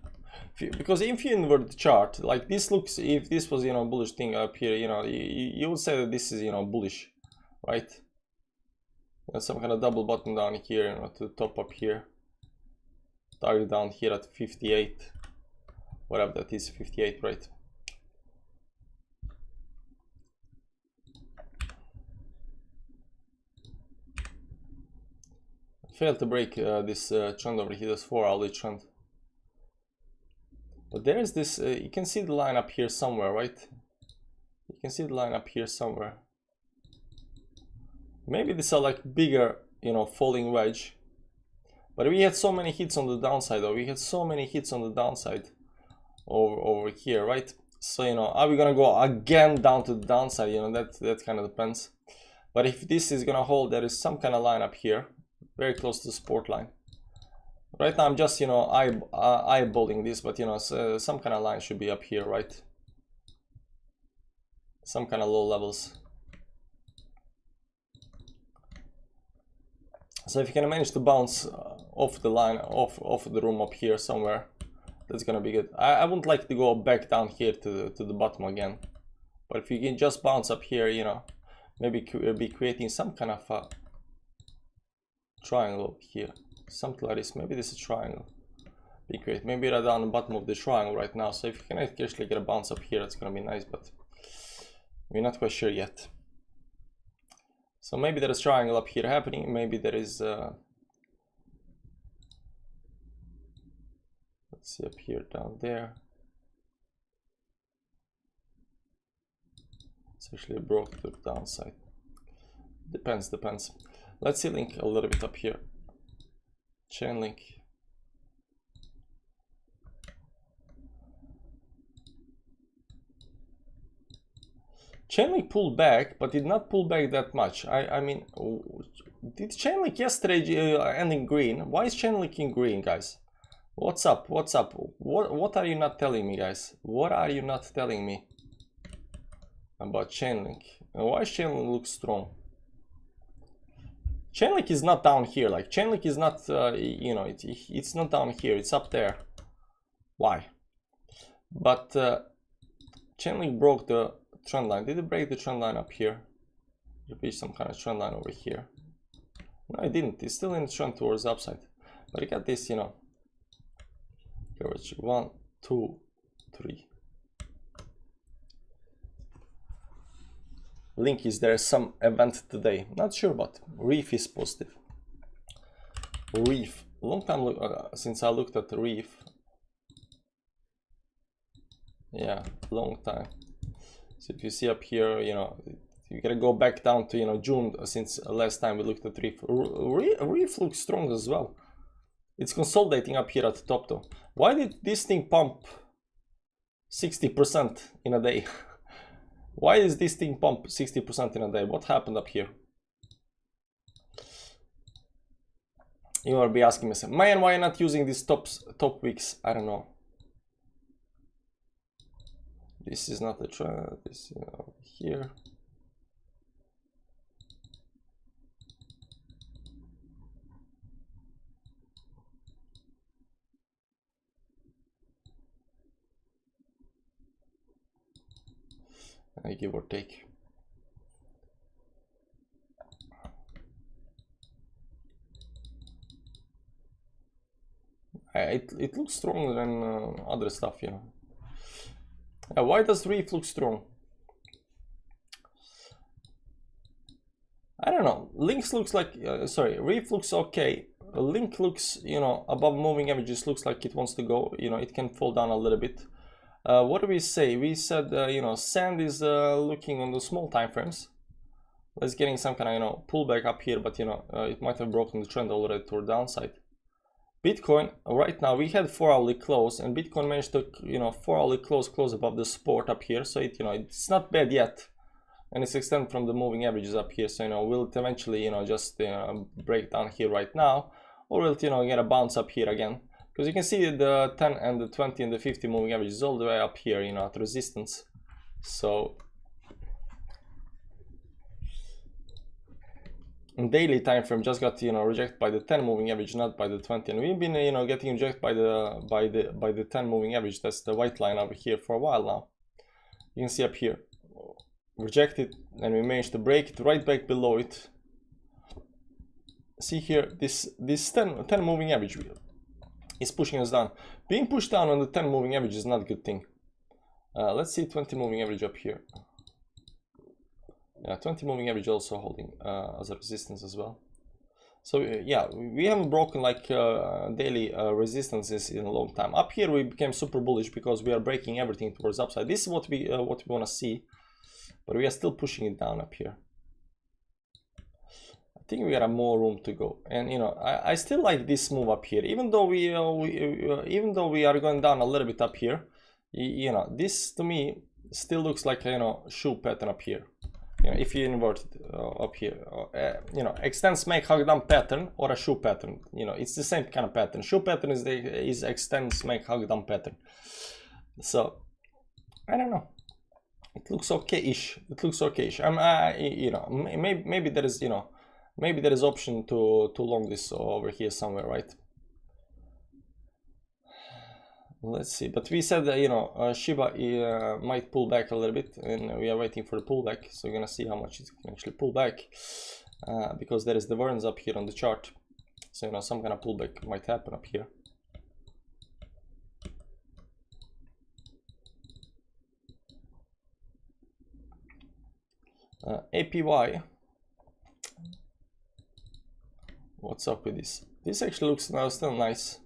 Because if you invert the chart, like this looks, if this was, you know, bullish thing up here, you know, you would say that this is, you know, bullish, right? There's some kind of double bottom down here, you know, to the top up here. Target down here at 58, whatever that is, 58, right? Failed to break this trend over here, this 4-hourly trend. But there is this, you can see the line up here somewhere, right? You can see the line up here somewhere. Maybe this are like bigger, you know, falling wedge. But we had so many hits on the downside, though. We had so many hits on the downside over here, right? So, you know, are we gonna go again down to the downside? You know, that kind of depends. But if this is gonna hold, there is some kind of line up here, very close to the support line. Right now I'm just, you know, eyeballing this, but you know, some kind of line should be up here, right? Some kind of low levels. So if you can manage to bounce off the line, off the room up here somewhere, that's gonna be good. I wouldn't like to go back down here to the bottom again, but if you can just bounce up here, you know, maybe be creating some kind of triangle here, something like this. Maybe this is a triangle. Be great. Maybe right down the bottom of the triangle right now. So if you can actually get a bounce up here, that's gonna be nice, but we're not quite sure yet. So maybe there is triangle up here happening. Maybe there is let's see up here, down there. It's actually broke to the downside. Depends. Let's see link a little bit up here. Chain link. Chainlink pulled back, but did not pull back that much. I mean, did Chainlink yesterday end in green? Why is Chainlink in green, guys? What's up? What's up? What are you not telling me, guys? What are you not telling me about Chainlink? And why Chainlink looks strong? Chainlink is not down here. Like Chainlink is not, you know, it's not down here. It's up there. Why? But Chainlink broke the trend line. Did it break the trend line up here? It reached some kind of trend line over here. No, it didn't. It's still in the trend towards the upside. But you got this, you know, coverage 1, 2, 3. Link is there some event today? Not sure, but Reef is positive. Reef. Long time since I looked at the Reef. Yeah, long time. So if you see up here, you know, you gotta go back down to, you know, June, since last time we looked at Reef looks strong as well. It's consolidating up here at the top though. Why did this thing pump 60% in a day? Why is this thing pump 60% in a day? What happened up here? You will be asking me, man, why not using these top wicks? I don't know. This is not a trend. This is over here. I give or take. It looks stronger than other stuff, you know. Why does Reef look strong? I don't know. Links looks like, sorry, Reef looks okay. Link looks, you know, above moving averages, looks like it wants to go, you know, it can fall down a little bit. What do we say? We said, you know, Sand is looking on the small time frames. Let's getting some kind of, you know, pullback up here, but you know, it might have broken the trend already toward downside. Bitcoin, right now we had 4-hourly close, and Bitcoin managed to, you know, 4-hourly close above the support up here. So it, you know, it's not bad yet, and it's extended from the moving averages up here. So, you know, will it eventually, you know, just break down here right now, or will it, you know, get a bounce up here again? Because you can see the 10 and the 20 and the 50 moving averages all the way up here, you know, at resistance. So in daily time frame just got, you know, rejected by the 10 moving average, not by the 20, and we've been, you know, getting rejected by the 10 moving average. That's the white line over here for a while now. You can see up here, rejected, and we managed to break it right back below it. See here, this 10 moving average is pushing us down. Being pushed down on the 10 moving average is not a good thing. Let's see 20 moving average up here. Yeah, 20 moving average also holding as a resistance as well. So yeah, we haven't broken like daily resistances in a long time. Up here we became super bullish because we are breaking everything towards upside. This is what we want to see, but we are still pushing it down up here. I think we got more room to go, and you know, I still like this move up here, even though we are going down a little bit up here. You know, this to me still looks like, you know, shoe pattern up here. You know, if you invert it up here, you know, extend, make, hug down pattern or a shoe pattern. You know, it's the same kind of pattern. Shoe pattern is extend, make, hug down pattern. So I don't know. It looks okay-ish. It looks okay-ish. You know, maybe there is, you know, maybe there is option to long this over here somewhere, right? Let's see, but we said that, you know, Shiba might pull back a little bit, and we are waiting for the pullback. So we're gonna see how much it can actually pull back, because there is divergence up here on the chart. So, you know, some kind of pullback might happen up here. APY, what's up with this? This actually looks still nice.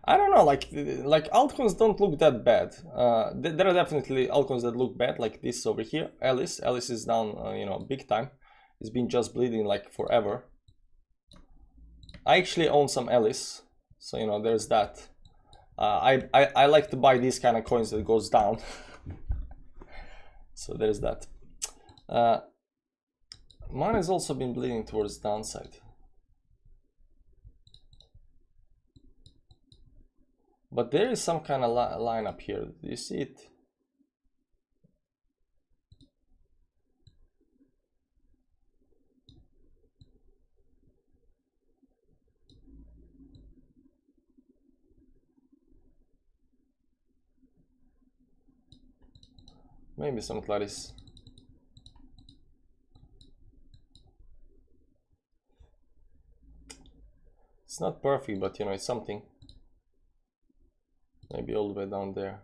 I don't know, like altcoins don't look that bad. There are definitely altcoins that look bad, like this over here. Alice is down, you know, big time. It's been just bleeding like forever. I actually own some Alice, so you know, there's that. I like to buy these kind of coins that goes down. So there's that. Mine has also been bleeding towards the downside. But there is some kind of line up here. Do you see it? Maybe something like this. It's not perfect, but you know, it's something. Maybe all the way down there.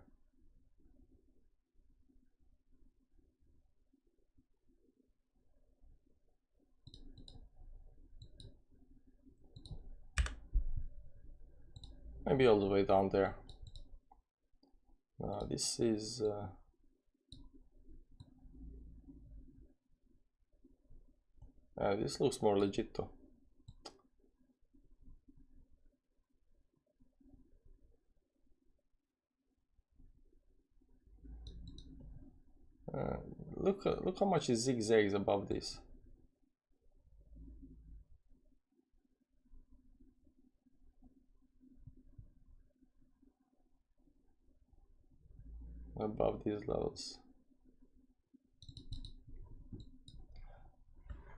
Maybe all the way down there. This is this looks more legit though. Look how much it zigzags above this. Above these levels.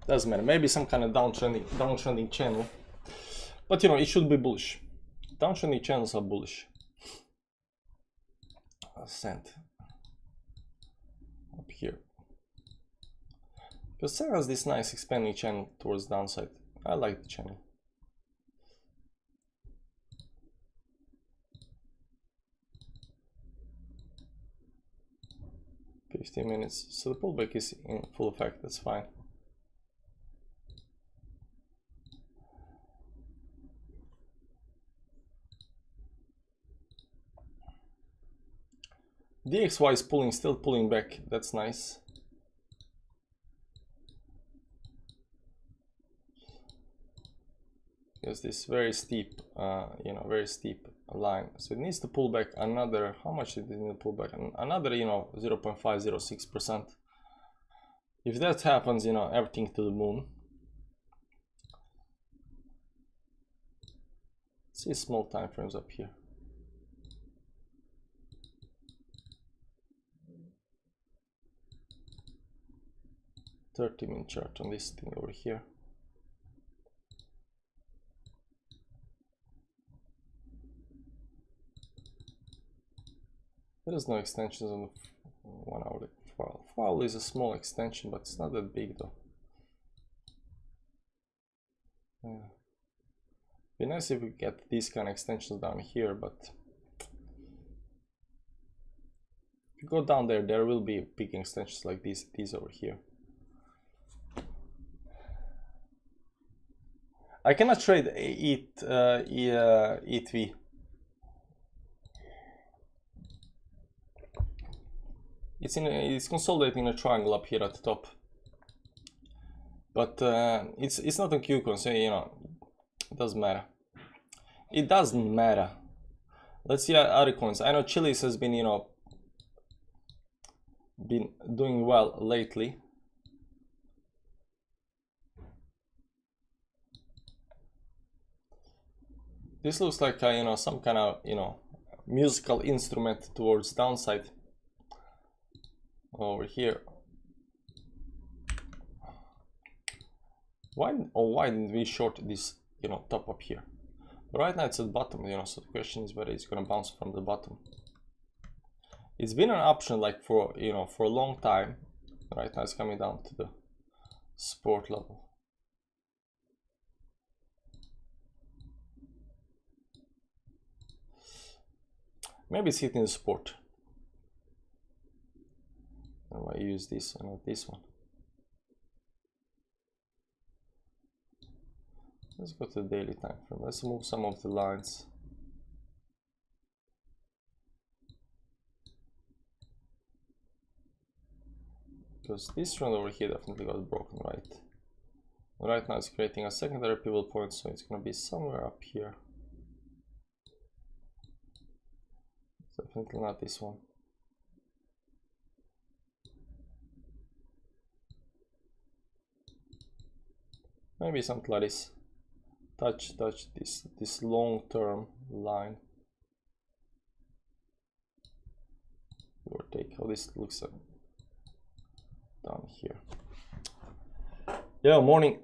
Doesn't matter. Maybe some kind of downtrending channel, but you know, it should be bullish. Downtrending channels are bullish. Ascent up here because it has this nice expanding channel towards downside. I like the channel. $15 minutes, so the pullback is in full effect. That's fine. DXY is pulling, still pulling back. That's nice. Because this very steep, you know, very steep line. So it needs to pull back another. How much did it need to pull back? Another, you know, 0.506%. If that happens, you know, everything to the moon. Let's see small time frames up here. 30-minute chart on this thing over here. There is no extensions on the 1 hourly. 4 hourly is a small extension, but it's not that big though. Yeah. Be nice if we get these kind of extensions down here, but if you go down there, there will be big extensions like these over here. I cannot trade ETV. It's consolidating a triangle up here at the top, but it's not on QCon, so you know it doesn't matter. It doesn't matter. Let's see other coins. I know Chili's has been, you know, been doing well lately. This looks like you know, some kind of, you know, musical instrument towards downside over here. Why didn't we short this, you know, top up here? But right now it's at the bottom, you know, so the question is whether it's gonna bounce from the bottom. It's been an option like for, you know, for a long time. Right now it's coming down to the support level. Maybe it's hitting the support. I use this and not this one. Let's go to the daily time frame. Let's move some of the lines. Because this trend over here definitely got broken, right? Right now it's creating a secondary pivot point, so it's going to be somewhere up here. Definitely not this one. Maybe something like this. Touch this long-term line. Or take how this looks down here. Yeah, morning.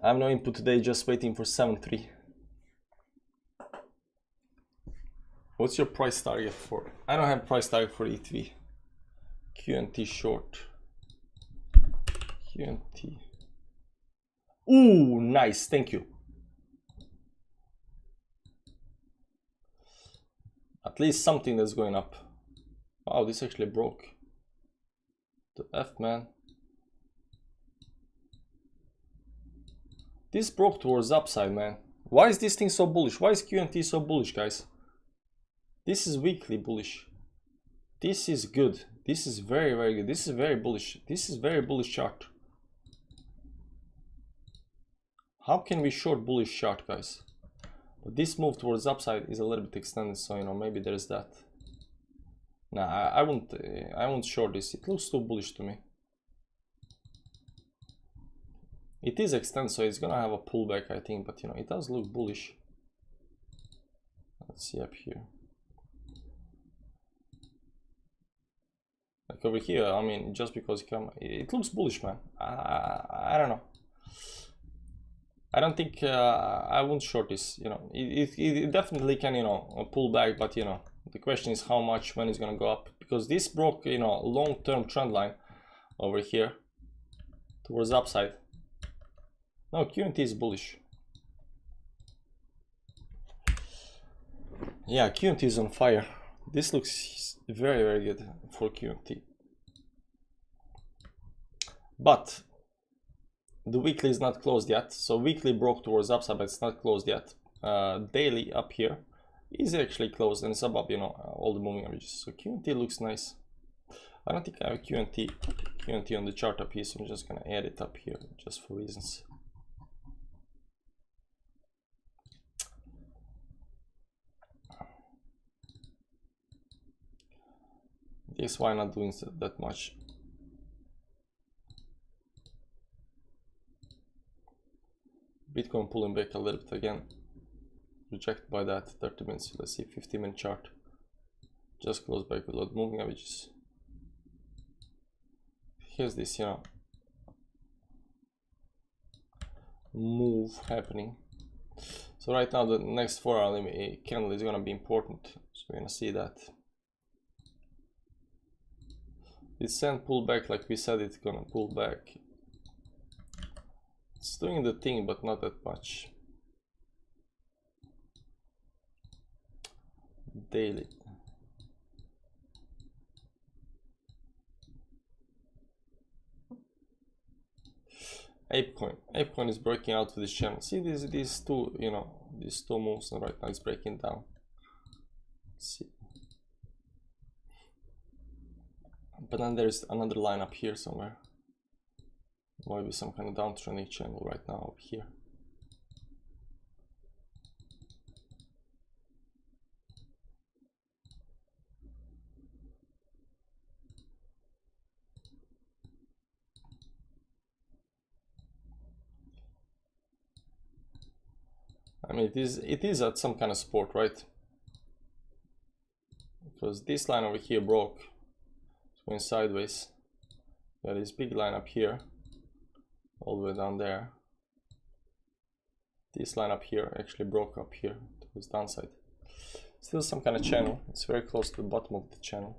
I have no input today, just waiting for 7.3. What's your price target for? I don't have price target for ETV. QNT short. QNT. Ooh, nice. Thank you. At least something that's going up. Wow, this actually broke. The F, man. This broke towards the upside, man. Why is this thing so bullish? Why is QNT so bullish, guys? This is weekly bullish. This is good. This is very, very good. This is very bullish. This is very bullish chart. How can we short bullish chart, guys? But this move towards upside is a little bit extended, so you know, maybe there's that. Nah, I won't short this. It looks too bullish to me. It is extended, so it's gonna have a pullback, I think, but you know, it does look bullish. Let's see up here. Like over here, I mean, just because it looks bullish, man. I don't know. I don't think I won't short this. You know, it definitely can, you know, pull back, but you know, the question is how much, when it's gonna go up, because this broke, you know, long-term trend line over here towards upside. No, QNT is bullish. Yeah, QNT is on fire. This looks very, very good for QNT. But the weekly is not closed yet. So weekly broke towards upside, but it's not closed yet. Daily up here is actually closed and it's above, you know, all the moving averages. So QNT looks nice. I don't think I have QNT on the chart up here, so I'm just gonna add it up here just for reasons. This why not doing that much. Bitcoin pulling back a little bit again. Rejected by that 30 minutes. Let's see 50-minute chart. Just close back with a lot of moving averages. Here's this, you know, move happening. So right now the next 4-hour candle is gonna be important. So we're gonna see that. It's send pull back like we said it's gonna pull back. It's doing the thing, but not that much. Daily. Apecoin is breaking out with this channel. See these two, you know, these two moves, and right now it's breaking down. Let's see. But then there's another line up here somewhere. Maybe some kind of downtrending channel right now up here. I mean, it is at some kind of support, right? Because this line over here broke. It's going sideways. Got this big line up here, all the way down there. This line up here actually broke up here to this downside. Still some kind of channel. It's very close to the bottom of the channel,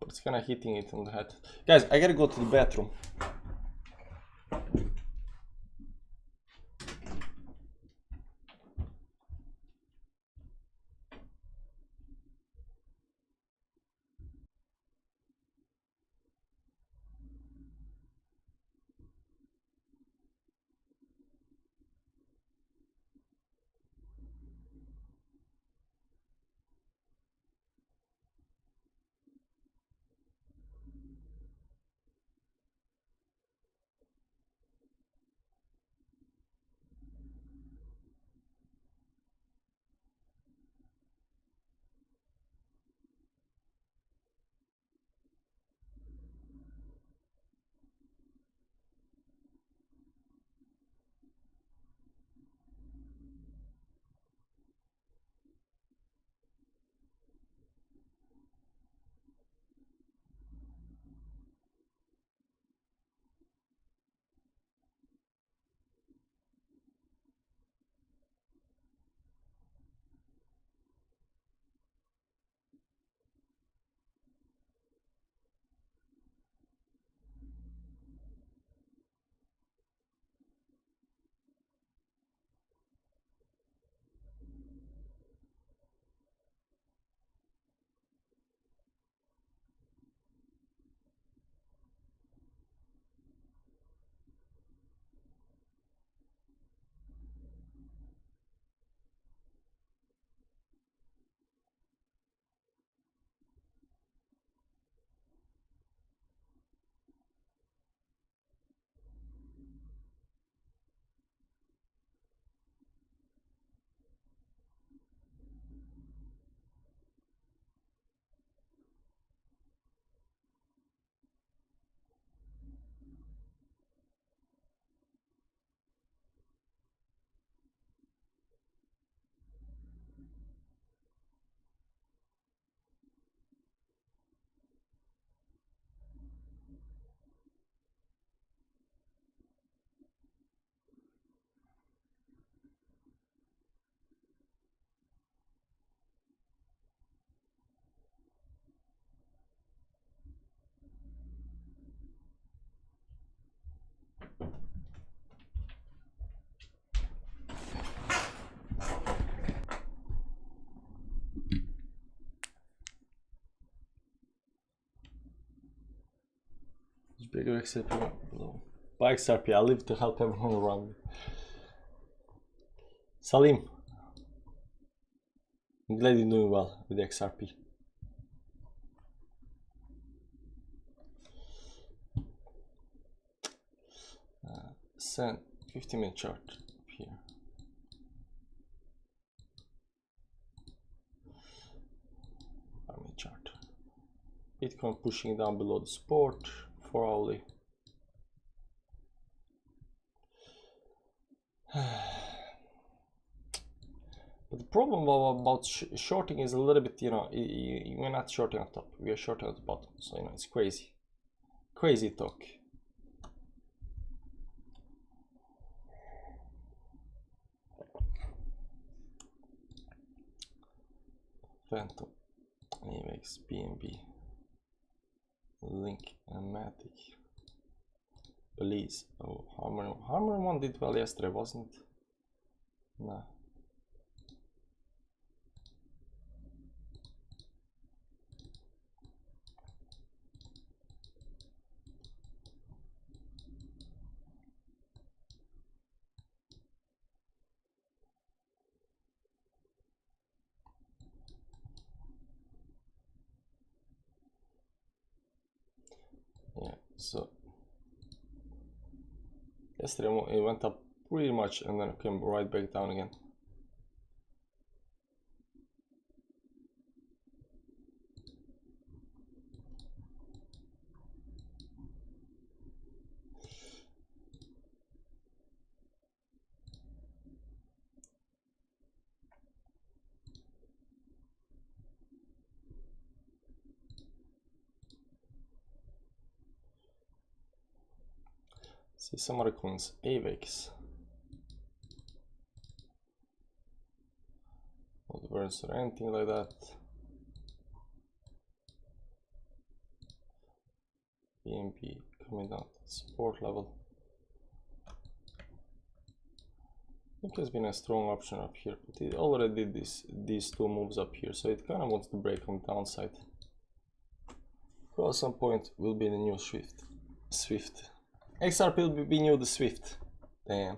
but it's kind of hitting it on the head. Guys, I gotta go to the bathroom. Bigger XRP below. Buy XRP. I live to help everyone around me. Salim, I'm glad you're doing well with the XRP. Send 50-minute chart here. Chart. Bitcoin pushing down below the support, 4 hourly. But the problem about shorting is a little bit, you know, we're not shorting on top, we are shorting at the bottom. So, you know, it's crazy. Crazy talk. Phantom, AMX, BNB, Link, and Matic. Belize. Oh, Harmon one did well yesterday, wasn't it? No. Yeah, so yesterday it went up pretty much and then it came right back down again. See some other coins, AVAX. Not words or anything like that. BNB coming down to support level. I think it's been a strong option up here, but it already did these two moves up here, so it kind of wants to break on the downside. But at some point will be the new Swift. XRP will be new the Swift. Damn.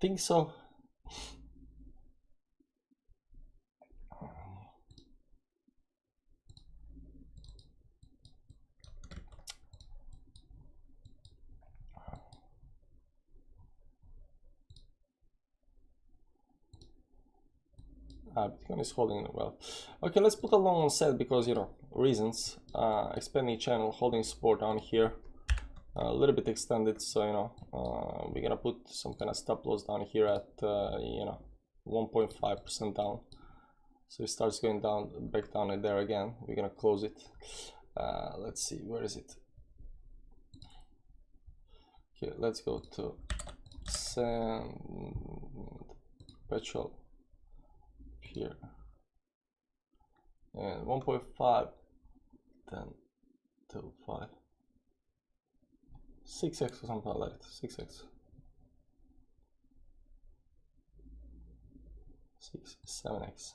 Think so. Bitcoin is holding it well. Okay, let's put a long on set because, you know, reasons. Expanding channel, holding support down here. A little bit extended, so, you know, we're gonna put some kind of stop loss down here at, you know, 1.5% down. So it starts going down, back down in there again. We're gonna close it. Let's see, where is it? Okay, let's go to send petrol here and 1.5, then 2.5. 6x or something like that. 6x. 7x.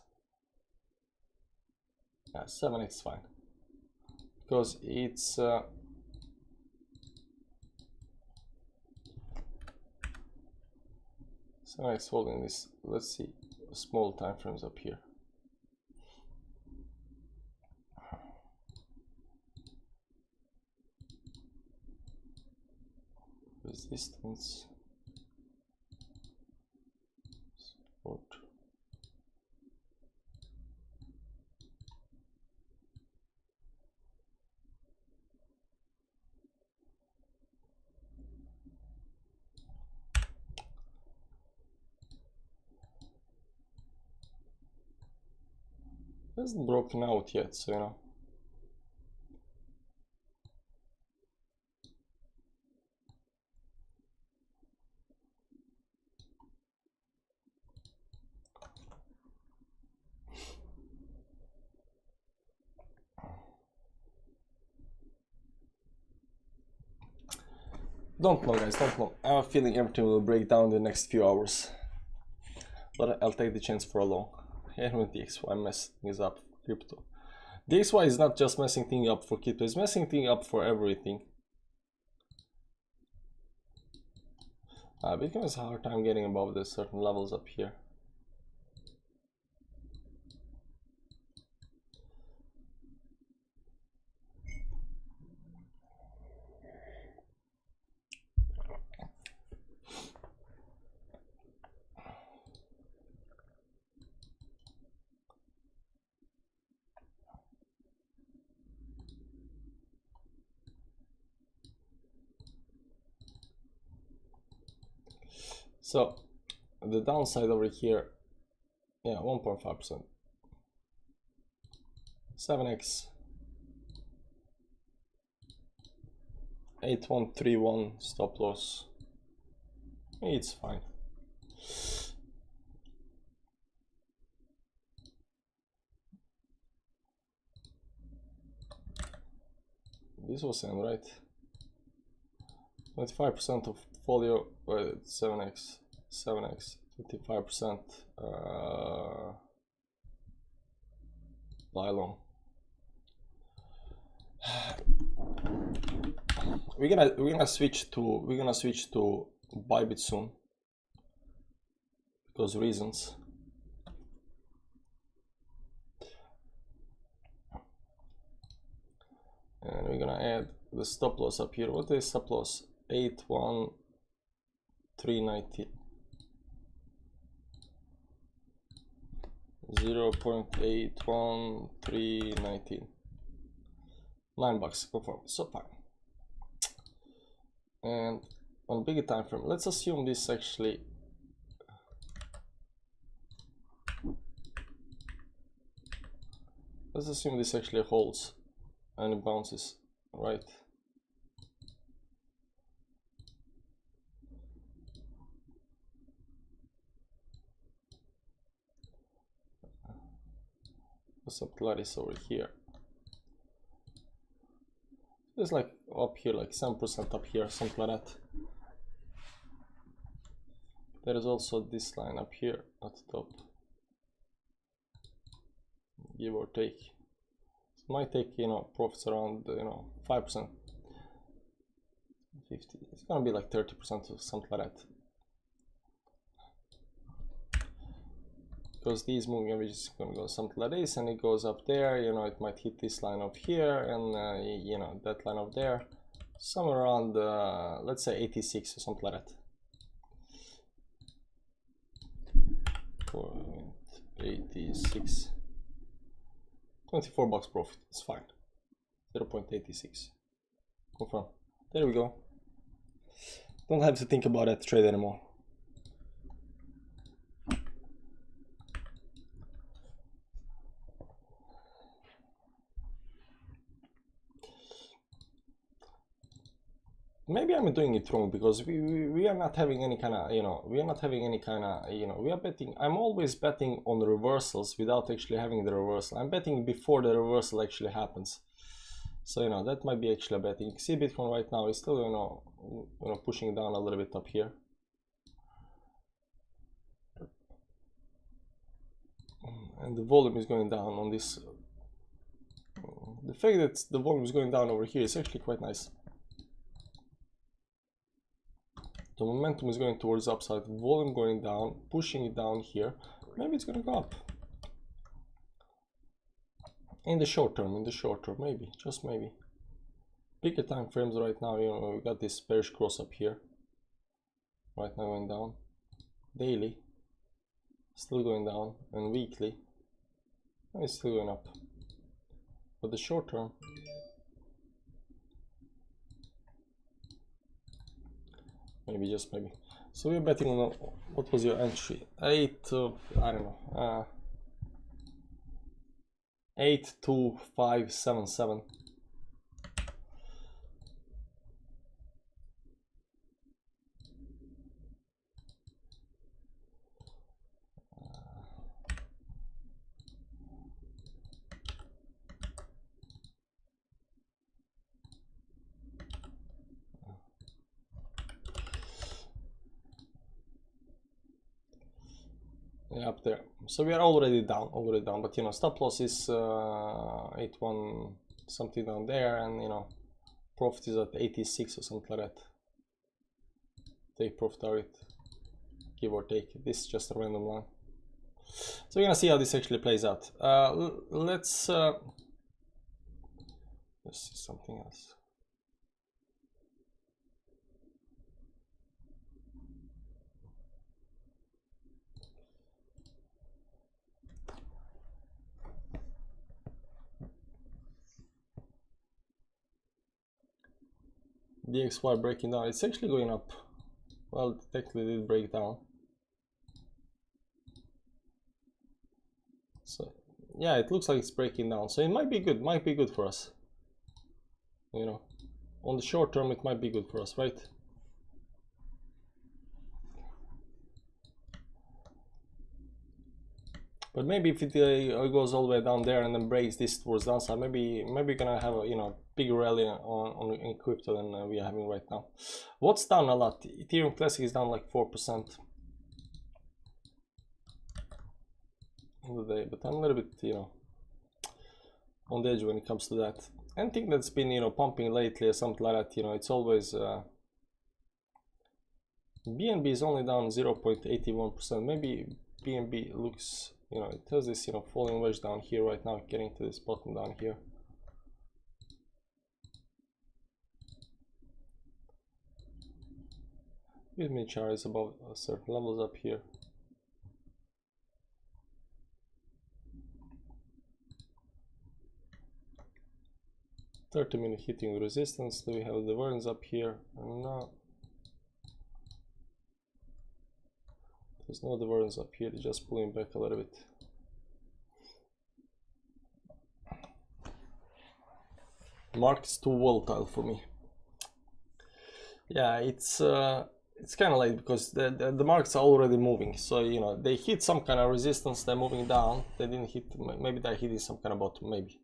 Yeah, 7x fine. Because it's 7x holding this. Let's see, small time frames up here. Resistance, support. It hasn't broken out yet, so, you know. Don't know, guys, don't know. I have a feeling everything will break down in the next few hours. But I'll take the chance for a long. Here with DXY messing things up for crypto. DXY is not just messing things up for crypto, it's messing things up for everything. Bitcoin has a hard time getting above the certain levels up here. So the downside over here, yeah, 1.5%, 7x, 8131 stop loss. It's fine. This was in, right? 25% of portfolio, 7x, 25%, buy long. We're gonna switch to Bybit soon because reasons. And we're gonna add the stop loss up here. What is stop loss? 81390. 0.81319. $9 confirm. So fine. And on bigger time frame, let's assume this actually holds and it bounces, right? Something like this over here. It's like up here, like 7% up here, something like that. There is also this line up here at the top, give or take. It might take, you know, profits around, you know, 5%, 50. It's gonna be like 30% or something like that. Because these moving averages is going to go something like this, and it goes up there, you know, it might hit this line up here, and you know, that line up there, somewhere around let's say 86 or something like that. 86, $24 profit, it's fine. 0.86 confirm. There we go. Don't have to think about that trade anymore. Maybe I'm doing it wrong because we are not having any kind of, you know, we are betting. I'm always betting on the reversals without actually having the reversal. I'm betting before the reversal actually happens. So, you know, that might be actually betting. You see Bitcoin right now is still, you know, pushing down a little bit up here. And the volume is going down on this. The fact that the volume is going down over here is actually quite nice. The momentum is going towards the upside, volume going down, pushing it down here. Maybe it's going to go up. In the short term, maybe, just maybe. Bigger time frames right now, you know, we got this bearish cross up here. Right now going down. Daily, still going down, and weekly, it's still going up. But the short term, maybe, just maybe. So we're betting on, what was your entry? 82577. Yeah, up there. So we are already down, but you know, stop loss is 81 something down there, and you know, profit is at 86 or something like that. take profit target, give or take. This is just a random line. So we're gonna see how this actually plays out. Let's see something else. DXY breaking down. It's actually going up. Well, it technically did break down. So yeah, it looks like it's breaking down. So it might be good. Might be good for us. You know, on the short term, it might be good for us, right? But maybe if it goes all the way down there and then breaks this towards downside, maybe we're gonna have a, you know, bigger rally in crypto than we are having right now. What's down a lot? Ethereum Classic is down like 4% on the day, but I'm a little bit, you know, on the edge when it comes to that. Anything that's been, you know, pumping lately or something like that, you know, it's always BNB is only down 0.81%. Maybe BNB looks, you know, it has this, you know, falling wedge down here right now, getting to this bottom down here. Mid chart is above certain levels up here. $30-minute hitting resistance. Do we have the divergence up here? No. There's no divergence up here. They're just pulling back a little bit. Market's too volatile for me. Yeah, it's kind of late because the markets are already moving. So, you know, they hit some kind of resistance. They're moving down. They didn't hit. Maybe they're hitting some kind of bottom. Maybe.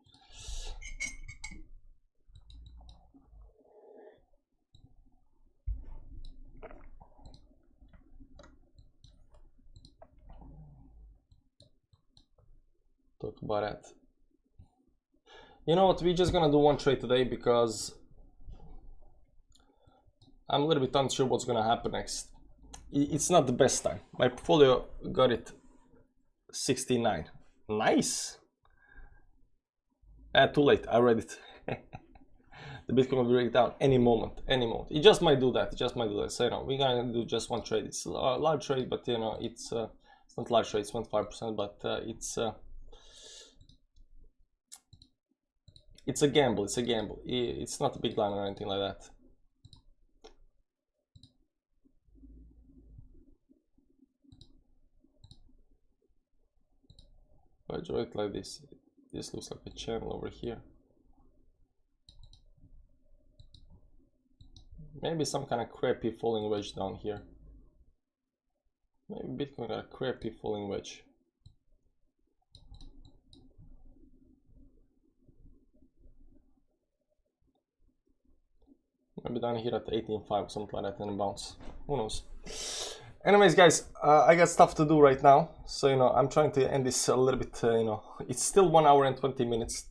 Talk about that. You know what, we're just gonna do one trade today because I'm a little bit unsure what's gonna happen next. It's not the best time. My portfolio got it 69. Nice. Too late, I read it. The Bitcoin will break down any moment, any moment. It just might do that, it just might do that. So, you know, we're gonna do just one trade. It's a large trade, but you know, it's not large trade, it's 25%, but it's a gamble, it's a gamble. It's not a big line or anything like that. If I draw it like this, this looks like a channel over here. Maybe some kind of crappy falling wedge down here. Maybe Bitcoin got a crappy falling wedge. Maybe down here at 18.5, something like that, and bounce. Who knows? Anyways, guys, I got stuff to do right now, so you know I'm trying to end this a little bit. You know, it's still 1 hour and 20 minutes,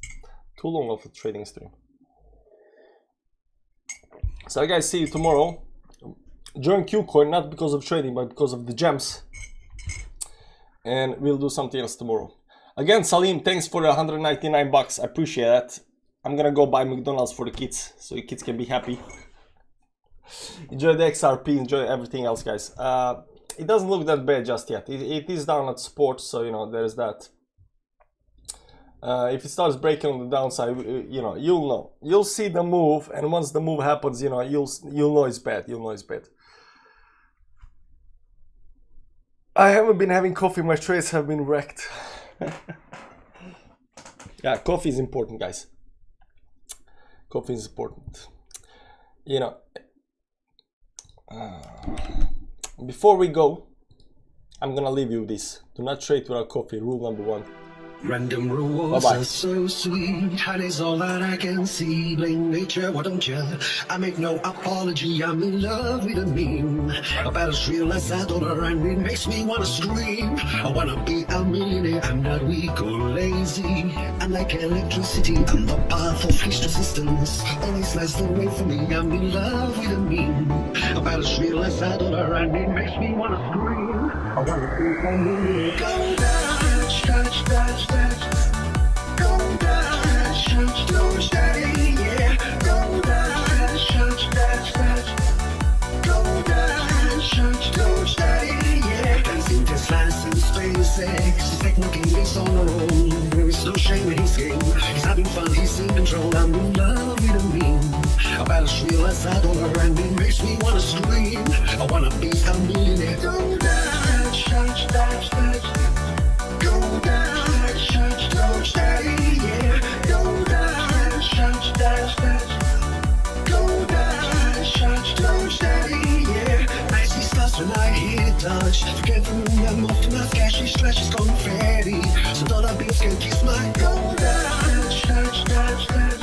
too long of a trading stream. So, guys, see you tomorrow. Join KuCoin not because of trading, but because of the gems, and we'll do something else tomorrow. Again, Salim, thanks for the 199 bucks. I appreciate that. I'm gonna go buy McDonald's for the kids, so the kids can be happy. Enjoy the XRP, enjoy everything else, guys. It doesn't look that bad just yet. It is down at support, so you know there's that. If it starts breaking on the downside, you know, you'll know. You'll see the move, and once the move happens, you know, you'll know it's bad. You'll know it's bad. I haven't been having coffee. My trades have been wrecked. Yeah, coffee is important, guys. Coffee is important. You know, before we go, I'm gonna leave you with this. Do not trade without coffee. Rule number 1. Random rewards Bye-bye. are so sweet, and it's all that I can see. Blame nature, why don't you? I make no apology, I'm in love with a meme. About as real as a dollar, and it makes me wanna scream. I wanna be a millionaire, I'm not weak or lazy. I'm like electricity, I'm the path of least resistance. Always lies the way for me, I'm in love with a meme. About as real as a dollar, and it makes me wanna scream. I wanna be a millionaire. Go Dutch, Dutch, Dutch, Dutch. Go Dutch, Dutch, Dutch, Daddy, yeah. Go Dutch, Dutch, Dutch, Dutch. Go Dutch, Dutch, Dutch, Daddy, yeah. Dancing Teslas and SpaceX, he's taking this on the road. There is no shame in his game. He's having fun, he's in control. I'm in love with a meme. About as real as a dollar, and it makes me wanna scream. I wanna be a millionaire. Go Dutch, Dutch, Dutch, Dutch. Go Dutch, Dutch, Dutch, Daddy, yeah. Go Dutch, Dutch, Dutch, Dutch. Go Dutch, Dutch, Dutch, Daddy, yeah. I see stars when I hit Dutch. Forget the moon, I'm off to my cash, these flashes confetti. So dollar bills can kiss my go Dutch, Dutch, Dutch, Dutch.